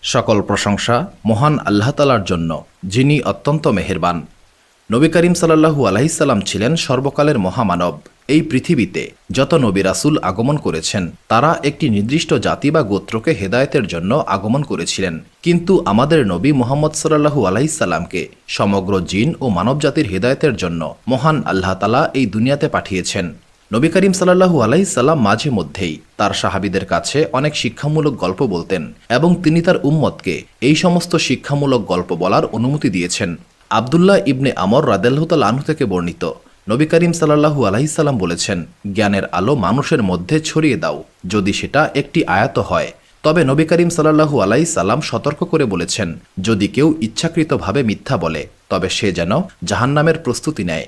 সকল প্রশংসা মহান আল্লাহ তাআলার জন্য, যিনি অত্যন্ত মেহেরবান। নবী করিম সাল্লাল্লাহু আলাইহি সাল্লাম ছিলেন সর্বকালের মহামানব। এই পৃথিবীতে যত নবী রাসূল আগমন করেছেন, তারা একটি নির্দিষ্ট জাতি বা গোত্রকে হেদায়েতের জন্য আগমন করেছিলেন। কিন্তু আমাদের নবী মুহাম্মদ সাল্লাল্লাহু আলাইহি সাল্লামকে সমগ্র জিন ও মানবজাতির হেদায়েতের জন্য মহান আল্লাহ তাআলা এই দুনিয়াতে পাঠিয়েছেন। নবী করিম সাল্লাল্লাহু আলাইহি সাল্লাম মাঝে মধ্যেই তার সাহাবীদের কাছে অনেক শিক্ষামূলক গল্প বলতেন এবং তিনি তার উম্মতকে এই সমস্ত শিক্ষামূলক গল্প বলার অনুমতি দিয়েছেন। আব্দুল্লাহ ইবনে আমর রাদিয়াল্লাহু তাআলা আনহু থেকে বর্ণিত, নবী করিম সাল্লাল্লাহু আলাইহি সাল্লাম বলেছেন, জ্ঞানের আলো মানুষের মধ্যে ছড়িয়ে দাও, যদি সেটা একটি আয়াত হয়। তবে নবী করিম সাল্লাল্লাহু আলাইহি সাল্লাম সতর্ক করে বলেছেন, যদি কেউ ইচ্ছাকৃতভাবে মিথ্যা বলে, তবে সে যেন জাহান্নামের প্রস্তুতি নেয়।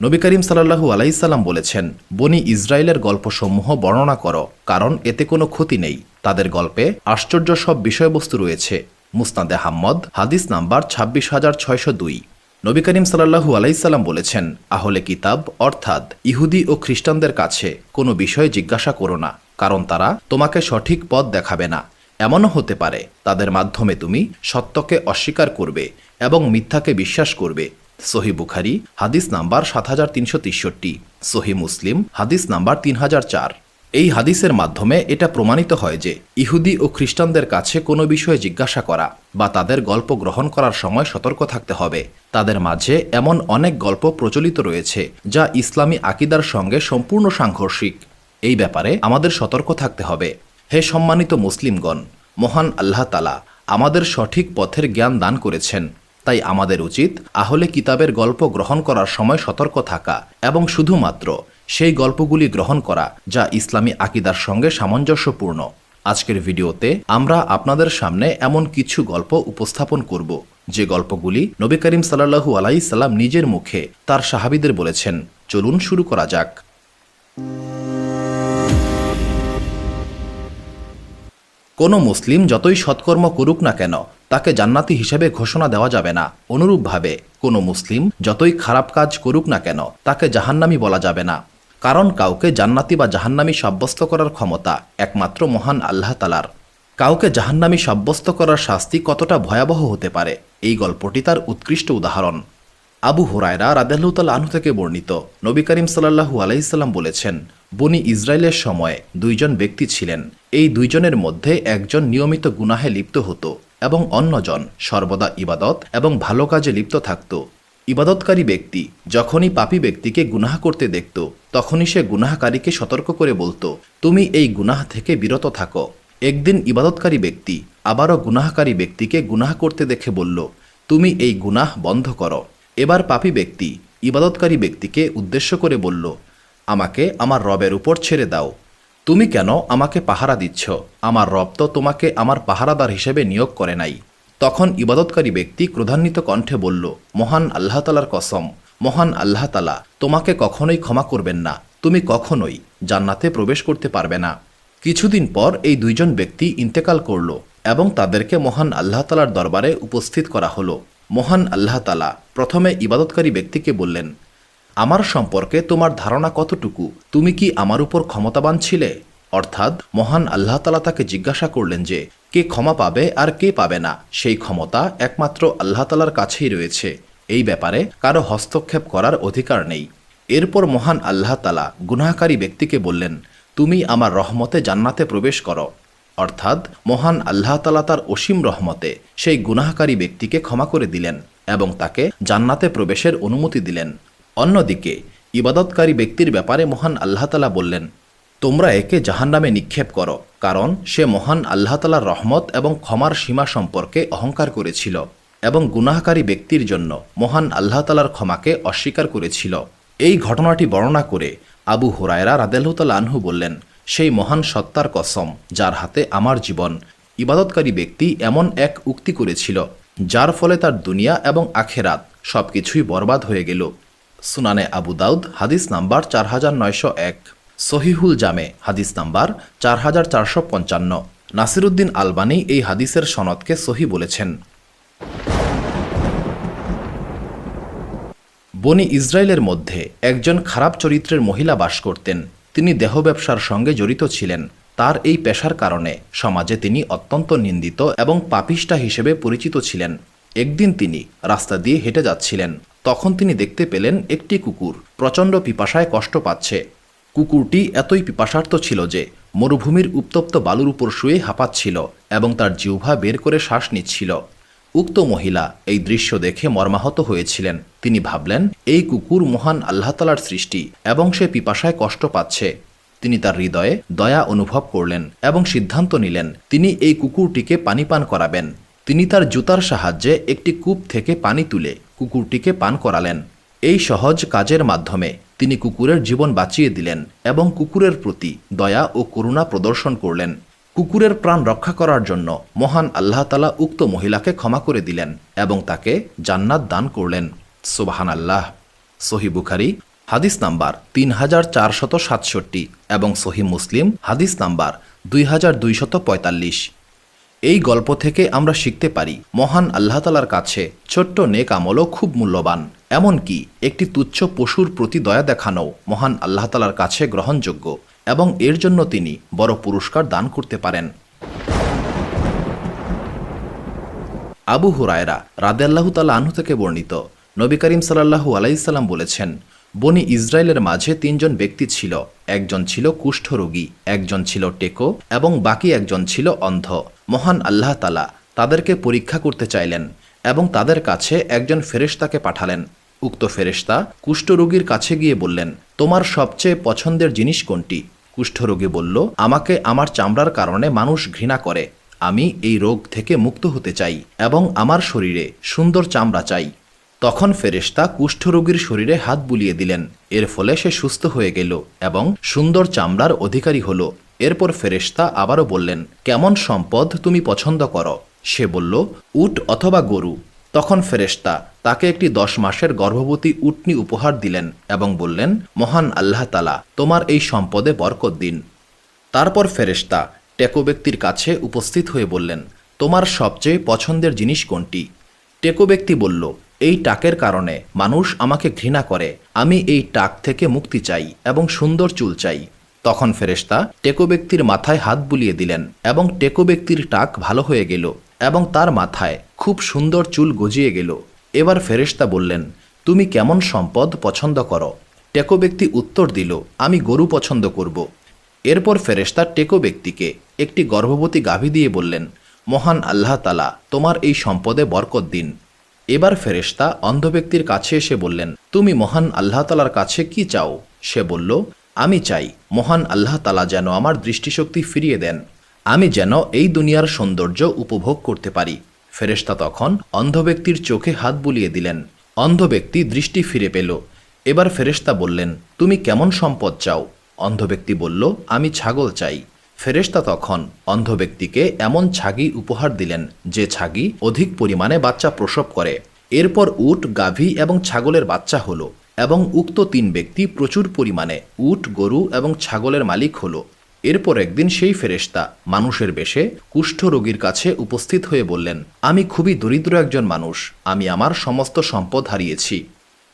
নবী করিম সাল্লাল্লাহু আলাইহি সাল্লাম বলেছেন, বনি ইসরায়েলের গল্পসমূহ বর্ণনা করো, কারণ এতে কোনো ক্ষতি নেই। তাদের গল্পে আশ্চর্য সব বিষয়বস্তু রয়েছে। মুসনাদে আহমদ, হাদিস নাম্বার ২৬,৬০২। নবী করিম সাল্লাল্লাহু আলাইহি সাল্লাম বলেছেন, আহলে কিতাব অর্থাৎ ইহুদি ও খ্রিস্টানদের কাছে কোনো বিষয়ে জিজ্ঞাসা করো না, কারণ তারা তোমাকে সঠিক পথ দেখাবে না। এমনও হতে পারে তাদের মাধ্যমে তুমি সত্যকে অস্বীকার করবে এবং মিথ্যাকে বিশ্বাস করবে। সহি বুখারী হাদিস নাম্বার ৭৩৬৩, সহি মুসলিম হাদিস নাম্বার ৩০০৪। এই হাদিসের মাধ্যমে এটা প্রমাণিত হয় যে ইহুদি ও খ্রিস্টানদের কাছে কোনো বিষয়ে জিজ্ঞাসা করা বা তাদের গল্প গ্রহণ করার সময় সতর্ক থাকতে হবে। তাদের মাঝে এমন অনেক গল্প প্রচলিত রয়েছে যা ইসলামী আকিদার সঙ্গে সম্পূর্ণ সাংঘর্ষিক। এই ব্যাপারে আমাদের সতর্ক থাকতে হবে। হে সম্মানিত মুসলিমগণ, মহান আল্লাহ তাআলা আমাদের সঠিক পথের জ্ঞান দান করেছেন। তাই আমাদের উচিত আহলে কিতাবের গল্প গ্রহণ করার সময় সতর্ক থাকা এবং শুধুমাত্র সেই গল্পগুলি গ্রহণ করা যা ইসলামী আকিদার সঙ্গে সামঞ্জস্যপূর্ণ। আজকের ভিডিওতে আমরা আপনাদের সামনে এমন কিছু গল্প উপস্থাপন করব যে গল্পগুলি নবী করিম সাল্লাল্লাহু আলাইহি সাল্লাম নিজের মুখে তার সাহাবীদের বলেছেন। চলুন শুরু করা যাক। কোনো মুসলিম যতই সৎকর্ম করুক না কেন, তাকে জান্নাতি হিসেবে ঘোষণা দেওয়া যাবে না। অনুরূপভাবে কোনো মুসলিম যতই খারাপ কাজ করুক না কেন, তাকে জাহান্নামী বলা যাবে না। কারণ কাউকে জান্নাতি বা জাহান্নামী সাব্যস্ত করার ক্ষমতা একমাত্র মহান আল্লাহ তাআলার। কাউকে জাহান্নামী সাব্যস্ত করার শাস্তি কতটা ভয়াবহ হতে পারে, এই গল্পটি তার উৎকৃষ্ট উদাহরণ। আবু হুরায়রা রাদিয়াল্লাহু তাআলা আনহু থেকে বর্ণিত, নবী করিম সাল্লাল্লাহু আলাইহি সাল্লাম বলেছেন, বনি ইসরায়েলের সময়ে দুইজন ব্যক্তি ছিলেন। এই দুইজনের মধ্যে একজন নিয়মিত গুনাহে লিপ্ত হতো এবং অন্যজন সর্বদা ইবাদত এবং ভালো কাজে লিপ্ত থাকত। ইবাদতকারী ব্যক্তি যখনই পাপী ব্যক্তিকে গুনাহ করতে দেখত, তখনই সে গুনাহকারীকে সতর্ক করে বলতো, তুমি এই গুনাহ থেকে বিরত থাকো। একদিন ইবাদতকারী ব্যক্তি আবারও গুনাহকারী ব্যক্তিকে গুনাহ করতে দেখে বলল, তুমি এই গুনাহ বন্ধ করো। এবার পাপী ব্যক্তি ইবাদতকারী ব্যক্তিকে উদ্দেশ্য করে বলল, আমাকে আমার রবের উপর ছেড়ে দাও। তুমি কেন আমাকে পাহারা দিচ্ছ? আমার রব তো তোমাকে আমার পাহারাদার হিসেবে নিয়োগ করে নাই। তখন ইবাদতকারী ব্যক্তি ক্রোধান্বিত কণ্ঠে বলল, মহান আল্লাহ তাআলার কসম, মহান আল্লাহ তাআলা তোমাকে কখনোই ক্ষমা করবেন না। তুমি কখনোই জান্নাতে প্রবেশ করতে পারবে না। কিছুদিন পর এই দুইজন ব্যক্তি ইন্তেকাল করল এবং তাদেরকে মহান আল্লাহ তাআলার দরবারে উপস্থিত করা হলো। মহান আল্লাহ তাআলা প্রথমে ইবাদতকারী ব্যক্তিকে বললেন, আমার সম্পর্কে তোমার ধারণা কতটুকু? তুমি কি আমার উপর ক্ষমতাবান ছিলে? অর্থাৎ মহান আল্লাহ তাআলা তাকে জিজ্ঞাসা করলেন যে কে ক্ষমা পাবে আর কে পাবে না, সেই ক্ষমতা একমাত্র আল্লাহ তাআলার কাছেই রয়েছে। এই ব্যাপারে কারো হস্তক্ষেপ করার অধিকার নেই। এরপর মহান আল্লাহ তাআলা গুনাহকারী ব্যক্তিকে বললেন, তুমি আমার রহমতে জান্নাতে প্রবেশ করো। অর্থাৎ মহান আল্লাহ তাআলা তার অসীম রহমতে সেই গুনাহকারী ব্যক্তিকে ক্ষমা করে দিলেন এবং তাকে জান্নাতে প্রবেশের অনুমতি দিলেন। অন্যদিকে ইবাদতকারী ব্যক্তির ব্যাপারে মহান আল্লাহ তাআলা বললেন, তোমরা একে জাহান্নামে নিক্ষেপ করো, কারণ সে মহান আল্লাহ তাআলার রহমত এবং ক্ষমার সীমা সম্পর্কে অহংকার করেছিল এবং গুনাহকারী ব্যক্তির জন্য মহান আল্লাহ তাআলার ক্ষমাকে অস্বীকার করেছিল। এই ঘটনাটি বর্ণনা করে আবু হুরায়রা রাদিয়াল্লাহু তাআলা আনহু বললেন, সেই মহান সত্তার কসম যার হাতে আমার জীবন, ইবাদতকারী ব্যক্তি এমন এক উক্তি করেছিল যার ফলে তার দুনিয়া এবং আখেরাত সবকিছুই বরবাদ হয়ে গেল। সুনানে আবু দাউদ হাদিস নাম্বার ৪৯০১, সহিহুল জামে হাদিস নাম্বার ৪৪৫৫। নাসিরুদ্দিন আলবানী এই হাদিসের সনদকে সহি বলেছেন। বনি ইসরায়েলের মধ্যে একজন খারাপ চরিত্রের মহিলা বাস করতেন। তিনি দেহ ব্যবসার সঙ্গে জড়িত ছিলেন। তার এই পেশার কারণে সমাজে তিনি অত্যন্ত নিন্দিত এবং পাপিষ্ঠা হিসেবে পরিচিত ছিলেন। একদিন তিনি রাস্তা দিয়ে হেঁটে যাচ্ছিলেন। তখন তিনি দেখতে পেলেন একটি কুকুর প্রচণ্ড পিপাসায় কষ্ট পাচ্ছে। কুকুরটি এতই পিপাসার্ত ছিল যে মরুভূমির উত্তপ্ত বালুর উপর শুয়ে হাঁপাচ্ছিল এবং তার জিহ্বা বের করে শ্বাস নিচ্ছিল। উক্ত মহিলা এই দৃশ্য দেখে মর্মাহত হয়েছিলেন। তিনি ভাবলেন, এই কুকুর মহান আল্লাহ তাআলার সৃষ্টি এবং সে পিপাসায় কষ্ট পাচ্ছে। তিনি তার হৃদয়ে দয়া অনুভব করলেন এবং সিদ্ধান্ত নিলেন তিনি এই কুকুরটিকে পানি পান করাবেন। তিনি তার জুতার সাহায্যে একটি কূপ থেকে পানি তুলে কুকুরটিকে পান করালেন। এই সহজ কাজের মাধ্যমে তিনি কুকুরের জীবন বাঁচিয়ে দিলেন এবং কুকুরের প্রতি দয়া ও করুণা প্রদর্শন করলেন। কুকুরের প্রাণ রক্ষা করার জন্য মহান আল্লাহ তাআলা উক্ত মহিলাকে ক্ষমা করে দিলেন এবং তাকে জান্নাত দান করলেন। সুবহানাল্লাহ। সহিহ বুখারী হাদিস নাম্বার 3467 এবং সহিহ মুসলিম হাদিস নাম্বার 2245। এই গল্প থেকে আমরা শিখতে পারি মহান আল্লাহ তাআলার কাছে ছোট্ট নেক আমলও খুব মূল্যবান। এমনকি একটি তুচ্ছ পশুর প্রতি দয়া দেখানো মহান আল্লাহ তাআলার কাছে গ্রহণযোগ্য এবং এর জন্য তিনি বড় পুরস্কার দান করতে পারেন। আবু হুরায়রা রাদিয়াল্লাহু তাআলা আনহু থেকে বর্ণিত, নবী করিম সাল্লাল্লাহু আলাইহি সাল্লাম বলেছেন, বনি ইসরায়েলের মাঝে 3 জন ব্যক্তি ছিল। একজন ছিল কুষ্ঠরোগী, একজন ছিল টেকো এবং বাকি একজন ছিল অন্ধ। মহান আল্লাহ তাআলা তাদেরকে পরীক্ষা করতে চাইলেন এবং তাদের কাছে একজন ফেরেশতাকে পাঠালেন। উক্ত ফেরেশতা কুষ্ঠরোগীর কাছে গিয়ে বললেন, তোমার সবচেয়ে পছন্দের জিনিস কোনটি? কুষ্ঠরোগী বলল, আমাকে আমার চামড়ার কারণে মানুষ ঘৃণা করে। আমি এই রোগ থেকে মুক্ত হতে চাই এবং আমার শরীরে সুন্দর চামড়া চাই। তখন ফেরেশতা কুষ্ঠরোগীর শরীরে হাত বুলিয়ে দিলেন। এর ফলে সে সুস্থ হয়ে গেল এবং সুন্দর চামড়ার অধিকারী হল। এরপর ফেরেশতা আবারও বললেন, কেমন সম্পদ তুমি পছন্দ করো? সে বলল, উট অথবা গরু। তখন ফেরেশতা তাকে একটি 10 মাসের গর্ভবতী উটনি উপহার দিলেন এবং বললেন, মহান আল্লাহ তাআলা তোমার এই সম্পদে বরকত দিন। তারপর ফেরেশতা টেকো ব্যক্তির কাছে উপস্থিত হয়ে বললেন, তোমার সবচেয়ে পছন্দের জিনিস কোনটি? টেকো ব্যক্তি বলল, এই টাকের কারণে মানুষ আমাকে ঘৃণা করে। আমি এই টাক থেকে মুক্তি চাই এবং সুন্দর চুল চাই। তখন ফেরেশতা টেকো ব্যক্তির মাথায় হাত বুলিয়ে দিলেন এবং টেকো ব্যক্তির টাক ভালো হয়ে গেল এবং তার মাথায় খুব সুন্দর চুল গজিয়ে গেল। এবার ফেরেশতা বললেন, তুমি কেমন সম্পদ পছন্দ করো? টেকো ব্যক্তি উত্তর দিল, আমি গরু পছন্দ করব। এরপর ফেরেশতা টেকো ব্যক্তিকে একটি গর্ভবতী গাভী দিয়ে বললেন, মহান আল্লাহ তাআলা তোমার এই সম্পদে বরকত দিন। এবার ফেরেশতা অন্ধ ব্যক্তির কাছে এসে বললেন, তুমি মহান আল্লাহ তাআলার কাছে কি চাও? সে বলল, আমি চাই মহান আল্লাহ তাআলা যেন আমার দৃষ্টিশক্তি ফিরিয়ে দেন, আমি যেন এই দুনিয়ার সৌন্দর্য উপভোগ করতে পারি। ফেরেশতা তখন অন্ধ ব্যক্তির চোখে হাত বুলিয়ে দিলেন। অন্ধ ব্যক্তি দৃষ্টি ফিরে পেল। এবার ফেরেশতা বললেন, তুমি কেমন সম্পদ চাও? অন্ধ ব্যক্তি বলল, আমি ছাগল চাই। ফেরেশতা তখন অন্ধ ব্যক্তিকে এমন ছাগি উপহার দিলেন যে ছাগি অধিক পরিমাণে বাচ্চা প্রসব করে। এরপর উট, গাভী এবং ছাগলের বাচ্চা হলো এবং উক্ত 3 ব্যক্তি প্রচুর পরিমাণে উট, গরু এবং ছাগলের মালিক হলো। এরপর একদিন সেই ফেরেশতা মানুষের বেশে কুষ্ঠরোগীর কাছে উপস্থিত হয়ে বললেন, আমি খুবই দরিদ্র একজন মানুষ, আমি আমার সমস্ত সম্পদ হারিয়েছি।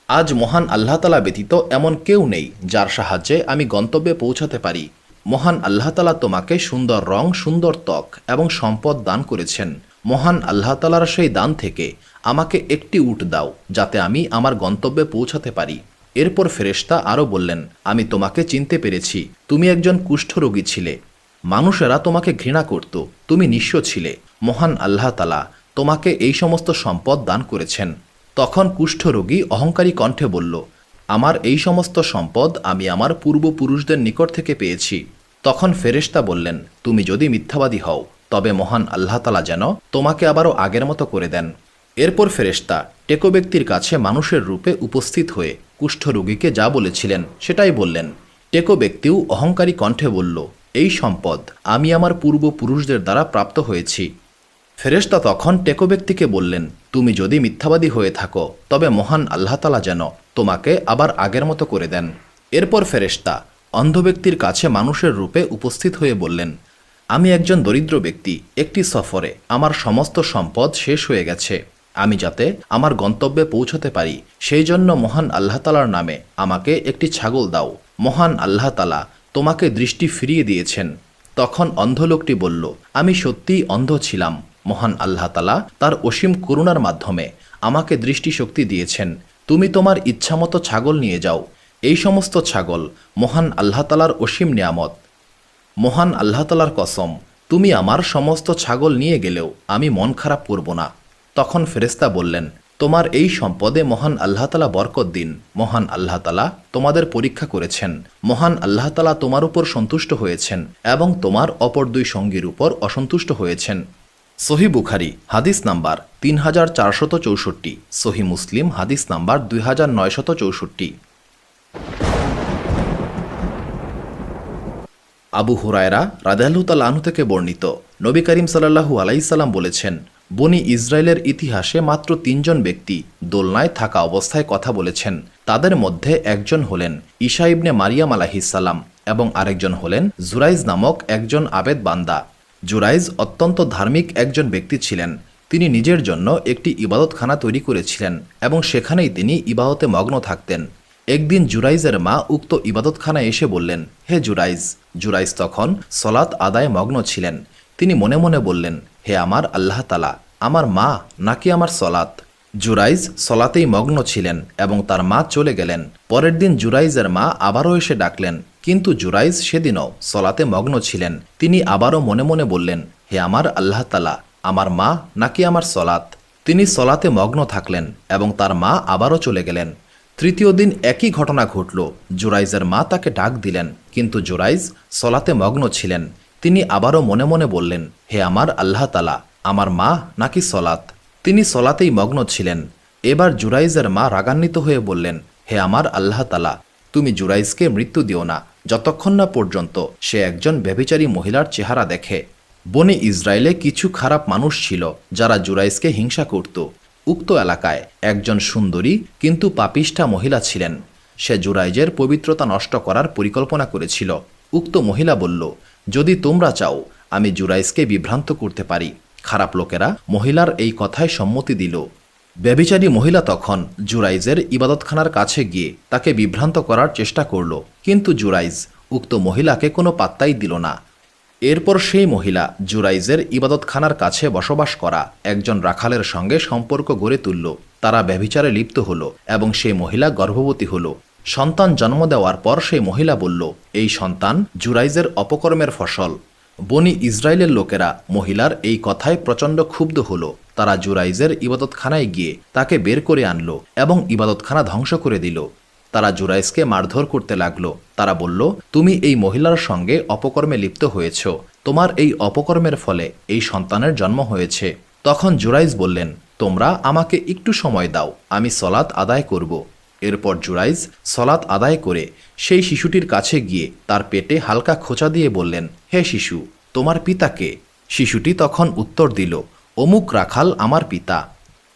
আজ মহান আল্লাহ তাআলা ব্যতীত এমন কেউ নেই যার সাহায্যে আমি গন্তব্যে পৌঁছাতে পারি। মহান আল্লাহ তাআলা তোমাকে সুন্দর রং, সুন্দর ত্বক এবং সম্পদ দান করেছেন। মহান আল্লাহ তাআলার সেই দান থেকে আমাকে একটি উট দাও যাতে আমি আমার গন্তব্যে পৌঁছাতে পারি। এরপর ফেরেশতা আরও বললেন, আমি তোমাকে চিনতে পেরেছি, তুমি একজন কুষ্ঠরোগী ছিলে। মানুষেরা তোমাকে ঘৃণা করত, তুমি নিঃস্ব ছিলে। মহান আল্লাহ তাআলা তোমাকে এই সমস্ত সম্পদ দান করেছেন। তখন কুষ্ঠরোগী অহংকারী কণ্ঠে বলল, আমার এই সমস্ত সম্পদ আমি আমার পূর্বপুরুষদের নিকট থেকে পেয়েছি। তখন ফেরেশতা বললেন, তুমি যদি মিথ্যাবাদী হও তবে মহান আল্লাহ তাআলা যেন তোমাকে আবারও আগের মতো করে দেন। এরপর ফেরেশতা টেকো ব্যক্তির কাছে মানুষের রূপে উপস্থিত হয়ে কুষ্ঠরোগীকে যা বলেছিলেন সেটাই বললেন। টেকো ব্যক্তিও অহংকারী কণ্ঠে বলল, এই সম্পদ আমি আমার পূর্বপুরুষদের দ্বারা প্রাপ্ত হয়েছি। ফেরেশতা তখন টেকো ব্যক্তিকে বললেন, তুমি যদি মিথ্যাবাদী হয়ে থাকো তবে মহান আল্লাহ তাআলা যেন তোমাকে আবার আগের মতো করে দেন। এরপর ফেরেশতা অন্ধ ব্যক্তির কাছে মানুষের রূপে উপস্থিত হয়ে বললেন, আমি একজন দরিদ্র ব্যক্তি, একটি সফরে আমার সমস্ত সম্পদ শেষ হয়ে গেছে। আমি যাতে আমার গন্তব্যে পৌঁছতে পারি সেই জন্য মহান আল্লাহ তাআলার নামে আমাকে একটি ছাগল দাও। মহান আল্লাহ তাআলা তোমাকে দৃষ্টি ফিরিয়ে দিয়েছেন। তখন অন্ধ লোকটি বলল, আমি সত্যিই অন্ধ ছিলাম। মহান আল্লাহ তাআলা তার অসীম করুণার মাধ্যমে আমাকে দৃষ্টিশক্তি দিয়েছেন। তুমি তোমার ইচ্ছামতো ছাগল নিয়ে যাও। এই সমস্ত ছাগল মহান আল্লাহ তাআলার অসীম নিয়ামত। মহান আল্লাহ তাআলার কসম, তুমি আমার সমস্ত ছাগল নিয়ে গেলেও আমি মন খারাপ করব না। তখন ফেরেশতা বললেন, তোমার এই সম্পদে মহান আল্লাহ তাআলা বরকত দিন। মহান আল্লাহ তাআলা তোমাদের পরীক্ষা করেছেন। মহান আল্লাহ তাআলা তোমার উপর সন্তুষ্ট হয়েছেন এবং তোমার অপর দুই সঙ্গীর উপর অসন্তুষ্ট হয়েছেন। সহিহ বুখারী হাদিস নাম্বার 3464, সহিহ মুসলিম হাদিস নাম্বার 2964। আবু হুরায়রা রাদিয়াল্লাহু তাআলা আনহু থেকে বর্ণিত, নবী করিম সাল্লাল্লাহু আলাইহি সাল্লাম বলেছেন, বনি ইসরায়েলের ইতিহাসে মাত্র 3 জন ব্যক্তি দোলনায় থাকা অবস্থায় কথা বলেছেন। তাদের মধ্যে একজন হলেন ঈসা ইবনে মারিয়াম আলাইহিস সালাম এবং আরেকজন হলেন জুরাইজ নামক একজন আবেদ বান্দা। জুরাইজ অত্যন্ত ধার্মিক একজন ব্যক্তি ছিলেন। তিনি নিজের জন্য একটি ইবাদতখানা তৈরি করেছিলেন এবং সেখানেই তিনি ইবাদতে মগ্ন থাকতেন। একদিন জুরাইজের মা উক্ত ইবাদতখানায় এসে বললেন, হে জুরাইজ। জুরাইজ তখন সলাত আদায় মগ্ন ছিলেন। তিনি মনে মনে বললেন, হে আমার আল্লাহ তাআলা, আমার মা নাকি আমার সলাত? জুরাইজ সলাতেই মগ্ন ছিলেন এবং তার মা চলে গেলেন। পরের দিন জুরাইজের মা আবারও এসে ডাকলেন, কিন্তু জুরাইজ সেদিনও সলাতে মগ্ন ছিলেন। তিনি আবারও মনে মনে বললেন, হে আমার আল্লাহ তাআলা, আমার মা নাকি আমার সলাত? তিনি সলাতে মগ্ন থাকলেন এবং তার মা আবারও চলে গেলেন। তৃতীয় দিন একই ঘটনা ঘটল। জুরাইজের মা তাকে ডাক দিলেন, কিন্তু জুরাইজ সলাতে মগ্ন ছিলেন। তিনি আবারও মনে মনে বললেন, হে আমার আল্লাহ তাআলা, আমার মা নাকি সলাত? তিনি সলাতেই মগ্ন ছিলেন। এবার জুরাইজের মা রাগান্বিত হয়ে বললেন, হে আমার আল্লাহ তাআলা, তুমি জুরাইজকে মৃত্যু দিও না, যতক্ষণ না পর্যন্ত সে একজন ব্যভিচারী মহিলার চেহারা দেখে। বনি ইসরায়েলে কিছু খারাপ মানুষ ছিল যারা জুরাইজকে হিংসা করত। উক্ত এলাকায় একজন সুন্দরী কিন্তু পাপিষ্ঠা মহিলা ছিলেন। সে জুরাইজের পবিত্রতা নষ্ট করার পরিকল্পনা করেছিল। উক্ত মহিলা বলল, যদি তোমরা চাও আমি জুরাইজকে বিভ্রান্ত করতে পারি। খারাপ লোকেরা মহিলার এই কথায় সম্মতি দিল। ব্যভিচারী মহিলা তখন জুরাইজের ইবাদতখানার কাছে গিয়ে তাকে বিভ্রান্ত করার চেষ্টা করল, কিন্তু জুরাইজ উক্ত মহিলাকে কোনো পাত্তাই দিল না। এরপর সেই মহিলা জুরাইজের ইবাদতখানার কাছে বসবাস করা একজন রাখালের সঙ্গে সম্পর্ক গড়ে তুলল। তারা ব্যভিচারে লিপ্ত হল এবং সেই মহিলা গর্ভবতী হল। সন্তান জন্ম দেওয়ার পর সেই মহিলা বলল, এই সন্তান জুরাইজের অপকর্মের ফসল। বনি ইসরায়েলের লোকেরা মহিলার এই কথায় প্রচণ্ড ক্ষুব্ধ হল। তারা জুরাইজের ইবাদতখানায় গিয়ে তাকে বের করে আনল এবং ইবাদতখানা ধ্বংস করে দিল। তারা জুরাইজকে মারধর করতে লাগলো। তারা বলল, তুমি এই মহিলার সঙ্গে অপকর্মে লিপ্ত হয়েছ। তোমার এই অপকর্মের ফলে এই সন্তানের জন্ম হয়েছে। তখন জুরাইজ বললেন, তোমরা আমাকে একটু সময় দাও, আমি সলাত আদায় করব। এরপর জুরাইজ সলাত আদায় করে সেই শিশুটির কাছে গিয়ে তার পেটে হালকা খোঁচা দিয়ে বললেন, হে শিশু, তোমার পিতা কে? শিশুটি তখন উত্তর দিল, অমুক রাখাল আমার পিতা।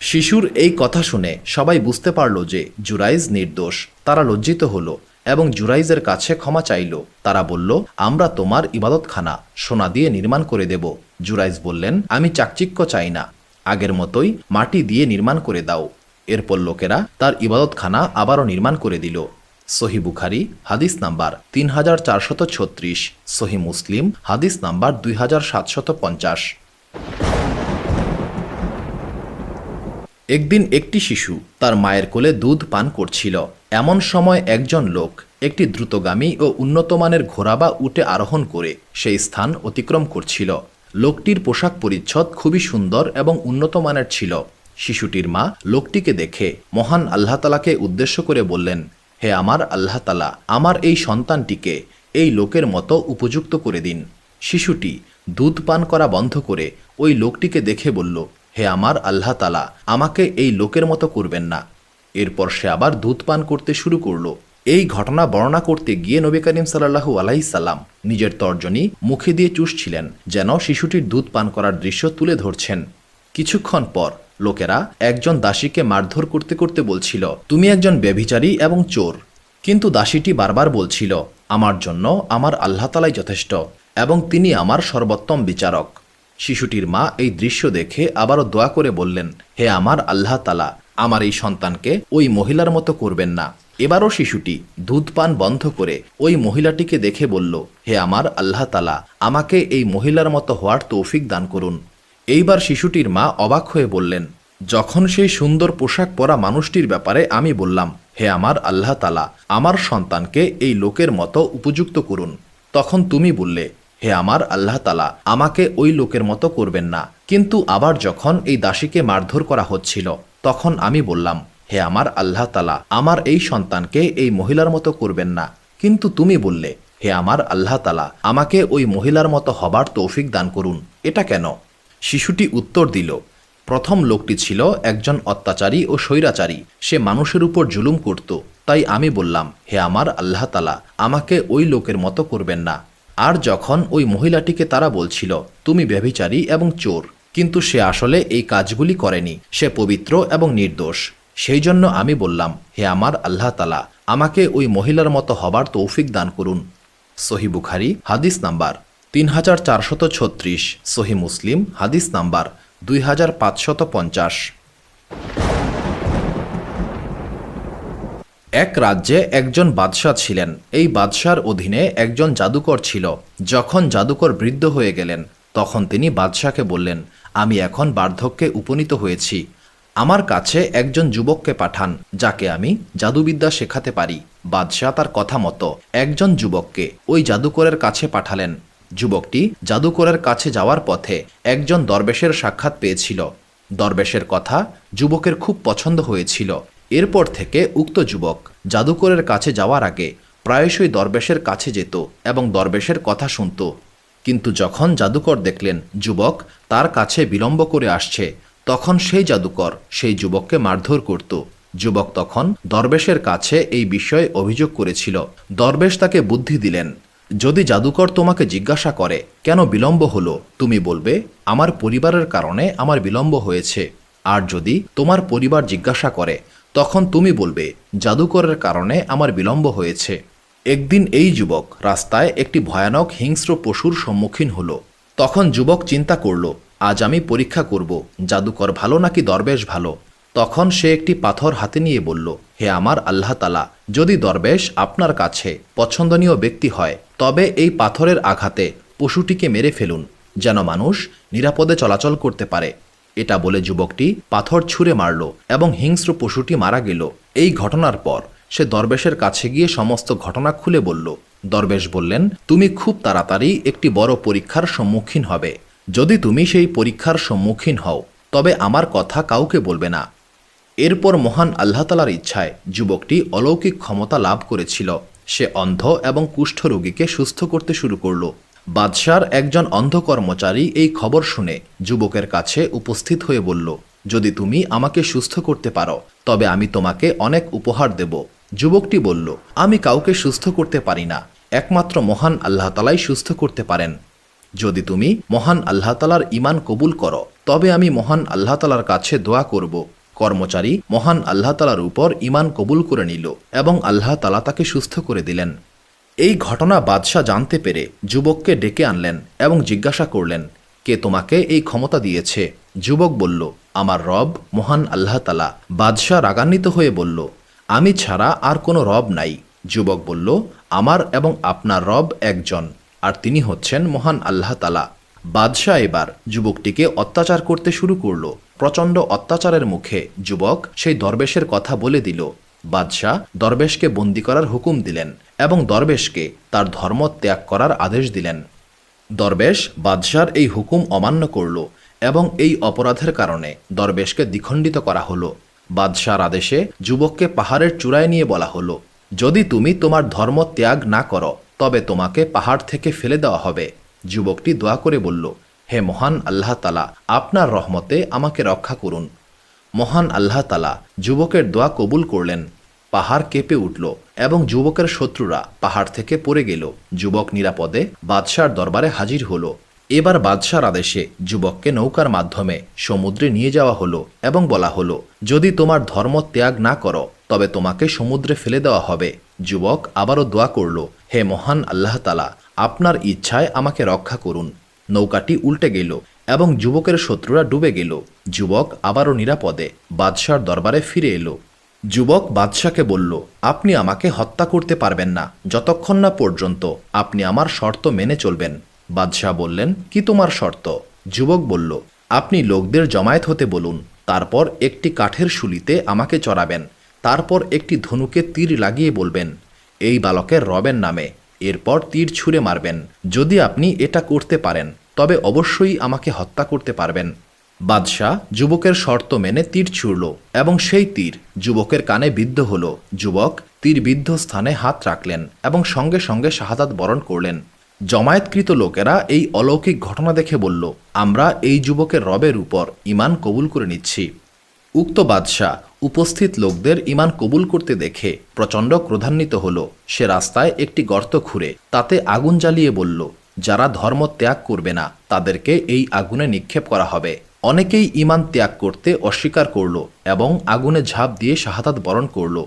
শিশুর এই কথা শুনে সবাই বুঝতে পারল যে জুরাইজ নির্দোষ। তারা লজ্জিত হল এবং জুরাইজের কাছে ক্ষমা চাইল। তারা বলল, আমরা তোমার ইবাদতখানা সোনা দিয়ে নির্মাণ করে দেব। জুরাইজ বললেন, আমি চাকচিক্য চাই না, আগের মতোই মাটি দিয়ে নির্মাণ করে দাও। এরপর লোকেরা তার ইবাদতখানা আবারও নির্মাণ করে দিল। সহিহ বুখারী হাদিস নাম্বার 3436, সহিহ মুসলিম হাদিস নাম্বার 2750। একদিন একটি শিশু তার মায়ের কোলে দুধ পান করছিল। এমন সময় একজন লোক একটি দ্রুতগামী ও উন্নতমানের ঘোড়া বা উটে আরোহণ করে সেই স্থান অতিক্রম করছিল। লোকটির পোশাক পরিচ্ছদ খুবই সুন্দর এবং উন্নতমানের ছিল। শিশুটির মা লোকটিকে দেখে মহান আল্লাহ তাআলাকে উদ্দেশ্য করে বললেন, হে আমার আল্লাহ তাআলা, আমার এই সন্তানটিকে এই লোকের মতো উপযুক্ত করে দিন। শিশুটি দুধ পান করা বন্ধ করে ওই লোকটিকে দেখে বলল, হে আমার আল্লাহ তাআলা, আমাকে এই লোকের মতো করবেন না। এরপর সে আবার দুধ পান করতে শুরু করল। এই ঘটনা বর্ণনা করতে গিয়ে নবী করিম সাল্লাল্লাহু আলাইহি সাল্লাম নিজের তর্জনী মুখে দিয়ে চুষছিলেন, যেন শিশুটির দুধ পান করার দৃশ্য তুলে ধরছেন। কিছুক্ষণ পর লোকেরা একজন দাসীকে মারধর করতে করতে বলছিল, তুমি একজন ব্যভিচারী এবং চোর। কিন্তু দাসীটি বারবার বলছিল, আমার জন্য আমার আল্লাহ তাআলাই যথেষ্ট এবং তিনি আমার সর্বোত্তম বিচারক। শিশুটির মা এই দৃশ্য দেখে আবারও দোয়া করে বললেন, হে আমার আল্লাহ তাআলা, আমার এই সন্তানকে ওই মহিলার মতো করবেন না। এবারও শিশুটি দুধ পান বন্ধ করে ওই মহিলাটিকে দেখে বলল, হে আমার আল্লাহ তাআলা, আমাকে এই মহিলার মতো হওয়ার তৌফিক দান করুন। এইবার শিশুটির মা অবাক হয়ে বললেন, যখন সেই সুন্দর পোশাক পরা মানুষটির ব্যাপারে আমি বললাম, হে আমার আল্লাহ তাআলা, আমার সন্তানকে এই লোকের মতো উপযুক্ত করুন, তখন তুমি বললে, হে আমার আল্লাহ তাআলা, আমাকে ওই লোকের মতো করবেন না। কিন্তু আবার যখন এই দাসীকে মারধর করা হচ্ছিল, তখন আমি বললাম, হে আমার আল্লাহ তাআলা, আমার এই সন্তানকে এই মহিলার মতো করবেন না। কিন্তু তুমি বললে, হে আমার আল্লাহ তাআলা, আমাকে ওই মহিলার মতো হবার তৌফিক দান করুন। এটা কেন? শিশুটি উত্তর দিল, প্রথম লোকটি ছিল একজন অত্যাচারী ও স্বৈরাচারী। সে মানুষের উপর জুলুম করত। তাই আমি বললাম, হে আমার আল্লাহ তাআলা, আমাকে ওই লোকের মতো করবেন না। আর যখন ওই মহিলাটিকে তারা বলছিল, তুমি ব্যভিচারী এবং চোর, কিন্তু সে আসলে এই কাজগুলি করেনি, সে পবিত্র এবং নির্দোষ, সেই জন্য আমি বললাম, হে আমার আল্লাহ তাআলা, আমাকে ওই মহিলার মতো হবার তৌফিক দান করুন। সহিহ বুখারী হাদিস নাম্বার 3436, সহিহ মুসলিম হাদিস নাম্বার 2550। এক রাজ্যে একজন বাদশাহ ছিলেন। এই বাদশার অধীনে একজন জাদুকর ছিল। যখন জাদুকর বৃদ্ধ হয়ে গেলেন, তখন তিনি বাদশাকে বললেন, আমি এখন বার্ধক্যে উপনীত হয়েছি, আমার কাছে একজন যুবককে পাঠান, যাকে আমি জাদুবিদ্যা শেখাতে পারি। বাদশাহ তার কথা মতো একজন যুবককে ওই জাদুকরের কাছে পাঠালেন। যুবকটি জাদুকরের কাছে যাওয়ার পথে একজন দরবেশের সাক্ষাৎ পেয়েছিল। দরবেশের কথা যুবকের খুব পছন্দ হয়েছিল। এরপর থেকে উক্ত যুবক জাদুকরের কাছে যাওয়ার আগে প্রায়শই দরবেশের কাছে যেত এবং দরবেশের কথা শুনত। কিন্তু যখন জাদুকর দেখলেন যুবক তার কাছে বিলম্ব করে আসছে, তখন সেই জাদুকর সেই যুবককে মারধর করত। যুবক তখন দরবেশের কাছে এই বিষয়ে অভিযোগ করেছিল। দরবেশ তাকে বুদ্ধি দিলেন, যদি জাদুকর তোমাকে জিজ্ঞাসা করে কেন বিলম্ব হলো, তুমি বলবে, আমার পরিবারের কারণে আমার বিলম্ব হয়েছে। আর যদি তোমার পরিবার জিজ্ঞাসা করে, তখন তুমি বলবে, জাদুকরের কারণে আমার বিলম্ব হয়েছে। একদিন এই যুবক রাস্তায় একটি ভয়ানক হিংস্র পশুর সম্মুখীন হলো। তখন যুবক চিন্তা করল, আজ আমি পরীক্ষা করব, জাদুকর ভালো নাকি দরবেশ ভালো। তখন সে একটি পাথর হাতে নিয়ে বলল, হে আমার আল্লাহ তাআলা, যদি দরবেশ আপনার কাছে পছন্দনীয় ব্যক্তি হয়, তবে এই পাথরের আঘাতে পশুটিকে মেরে ফেলুন, যেন মানুষ নিরাপদে চলাচল করতে পারে। এটা বলে যুবকটি পাথর ছুঁড়ে মারল এবং হিংস্র পশুটি মারা গেল। এই ঘটনার পর সে দরবেশের কাছে গিয়ে সমস্ত ঘটনা খুলে বলল। দরবেশ বললেন, তুমি খুব তাড়াতাড়ি একটি বড় পরীক্ষার সম্মুখীন হবে। যদি তুমি সেই পরীক্ষার সম্মুখীন হও, তবে আমার কথা কাউকে বলবে না। এরপর মহান আল্লাহ তাআলার ইচ্ছায় যুবকটি অলৌকিক ক্ষমতা লাভ করেছিল। সে অন্ধ এবং কুষ্ঠ রোগীকে সুস্থ করতে শুরু করল। বাদশার একজন অন্ধ কর্মচারী এই খবর শুনে যুবকের কাছে উপস্থিত হয়ে বলল, যদি তুমি আমাকে সুস্থ করতে পারো, তবে আমি তোমাকে অনেক উপহার দেব। যুবকটি বলল, আমি কাউকে সুস্থ করতে পারি না, একমাত্র মহান আল্লাহ তাআলাই সুস্থ করতে পারেন। যদি তুমি মহান আল্লাহ তাআলার ঈমান কবুল করো, তবে আমি মহান আল্লাহ তাআলার কাছে দোয়া করব। কর্মচারী মহান আল্লাহ তাআলার উপর ঈমান কবুল করে নিল এবং আল্লাহ তাআলা তাকে সুস্থ করে দিলেন। এই ঘটনা বাদশাহ জানতে পেরে যুবককে ডেকে আনলেন এবং জিজ্ঞাসা করলেন, কে তোমাকে এই ক্ষমতা দিয়েছে? যুবক বলল, আমার রব মহান আল্লাহ তাআলা। বাদশাহ রাগান্বিত হয়ে বলল, আমি ছাড়া আর কোনো রব নাই। যুবক বলল, আমার এবং আপনার রব একজন, আর তিনি হচ্ছেন মহান আল্লাহ তাআলা। বাদশাহ এবার যুবকটিকে অত্যাচার করতে শুরু করল। প্রচণ্ড অত্যাচারের মুখে যুবক সেই দরবেশের কথা বলে দিল। বাদশাহ দরবেশকে বন্দী করার হুকুম দিলেন এবং দরবেশকে তার ধর্ম ত্যাগ করার আদেশ দিলেন। দরবেশ বাদশার এই হুকুম অমান্য করল এবং এই অপরাধের কারণে দরবেশকে দ্বিখণ্ডিত করা হলো। বাদশার আদেশে যুবককে পাহাড়ের চূড়ায় নিয়ে বলা হলো, যদি তুমি তোমার ধর্ম ত্যাগ না করো, তবে তোমাকে পাহাড় থেকে ফেলে দেওয়া হবে। যুবকটি দোয়া করে বলল, হে মহান আল্লাহ তাআলা, আপনার রহমতে আমাকে রক্ষা করুন। মহান আল্লাহ তাআলা যুবকের দোয়া কবুল করলেন। পাহাড় কেঁপে উঠল এবং যুবকের শত্রুরা পাহাড় থেকে পড়ে গেল। যুবক নিরাপদে বাদশার দরবারে হাজির হলো। এবার বাদশার আদেশে যুবককে নৌকার মাধ্যমে সমুদ্রে নিয়ে যাওয়া হলো এবং বলা হলো, যদি তোমার ধর্ম ত্যাগ না করো, তবে তোমাকে সমুদ্রে ফেলে দেওয়া হবে। যুবক আবারও দোয়া করল, হে মহান আল্লাহ তাআলা, আপনার ইচ্ছায় আমাকে রক্ষা করুন। নৌকাটি উল্টে গেল এবং যুবকের শত্রুরা ডুবে গেল। যুবক আবারও নিরাপদে বাদশার দরবারে ফিরে এলো। যুবক বাদশাকে বলল, আপনি আমাকে হত্যা করতে পারবেন না যতক্ষণ না পর্যন্ত আপনি আমার শর্ত মেনে চলবেন। বাদশাহ বললেন, কি তোমার শর্ত? যুবক বলল, আপনি লোকদের জমায়েত হতে বলুন, তারপর একটি কাঠের শুলিতে আমাকে চড়াবেন, তারপর একটি ধনুকে তীর লাগিয়ে বলবেন, এই বালকের রবের নামে, এরপর তীর ছুঁড়ে মারবেন। যদি আপনি এটা করতে পারেন তবে অবশ্যই আমাকে হত্যা করতে পারবেন। বাদশাহ যুবকের শর্ত মেনে তীর ছুড়ল এবং সেই তীর যুবকের কানে বিদ্ধ হল। যুবক তীর বিদ্ধ স্থানে হাত রাখলেন এবং সঙ্গে সঙ্গে শাহাদাত বরণ করলেন। জমায়েতকৃত লোকেরা এই অলৌকিক ঘটনা দেখে বলল, আমরা এই যুবকের রবের উপর ঈমান কবুল করে নিচ্ছি। উক্ত বাদশাহ উপস্থিত লোকদের ঈমান কবুল করতে দেখে প্রচণ্ড ক্রোধান্বিত হল। সে রাস্তায় একটি গর্ত খুঁড়ে তাতে আগুন জ্বালিয়ে বলল, যারা ধর্ম ত্যাগ করবে না তাদেরকে এই আগুনে নিক্ষেপ করা হবে। অনেকেই ঈমান ত্যাগ করতে অস্বীকার করল এবং আগুনে ঝাঁপ দিয়ে শাহাদাত বরণ করল।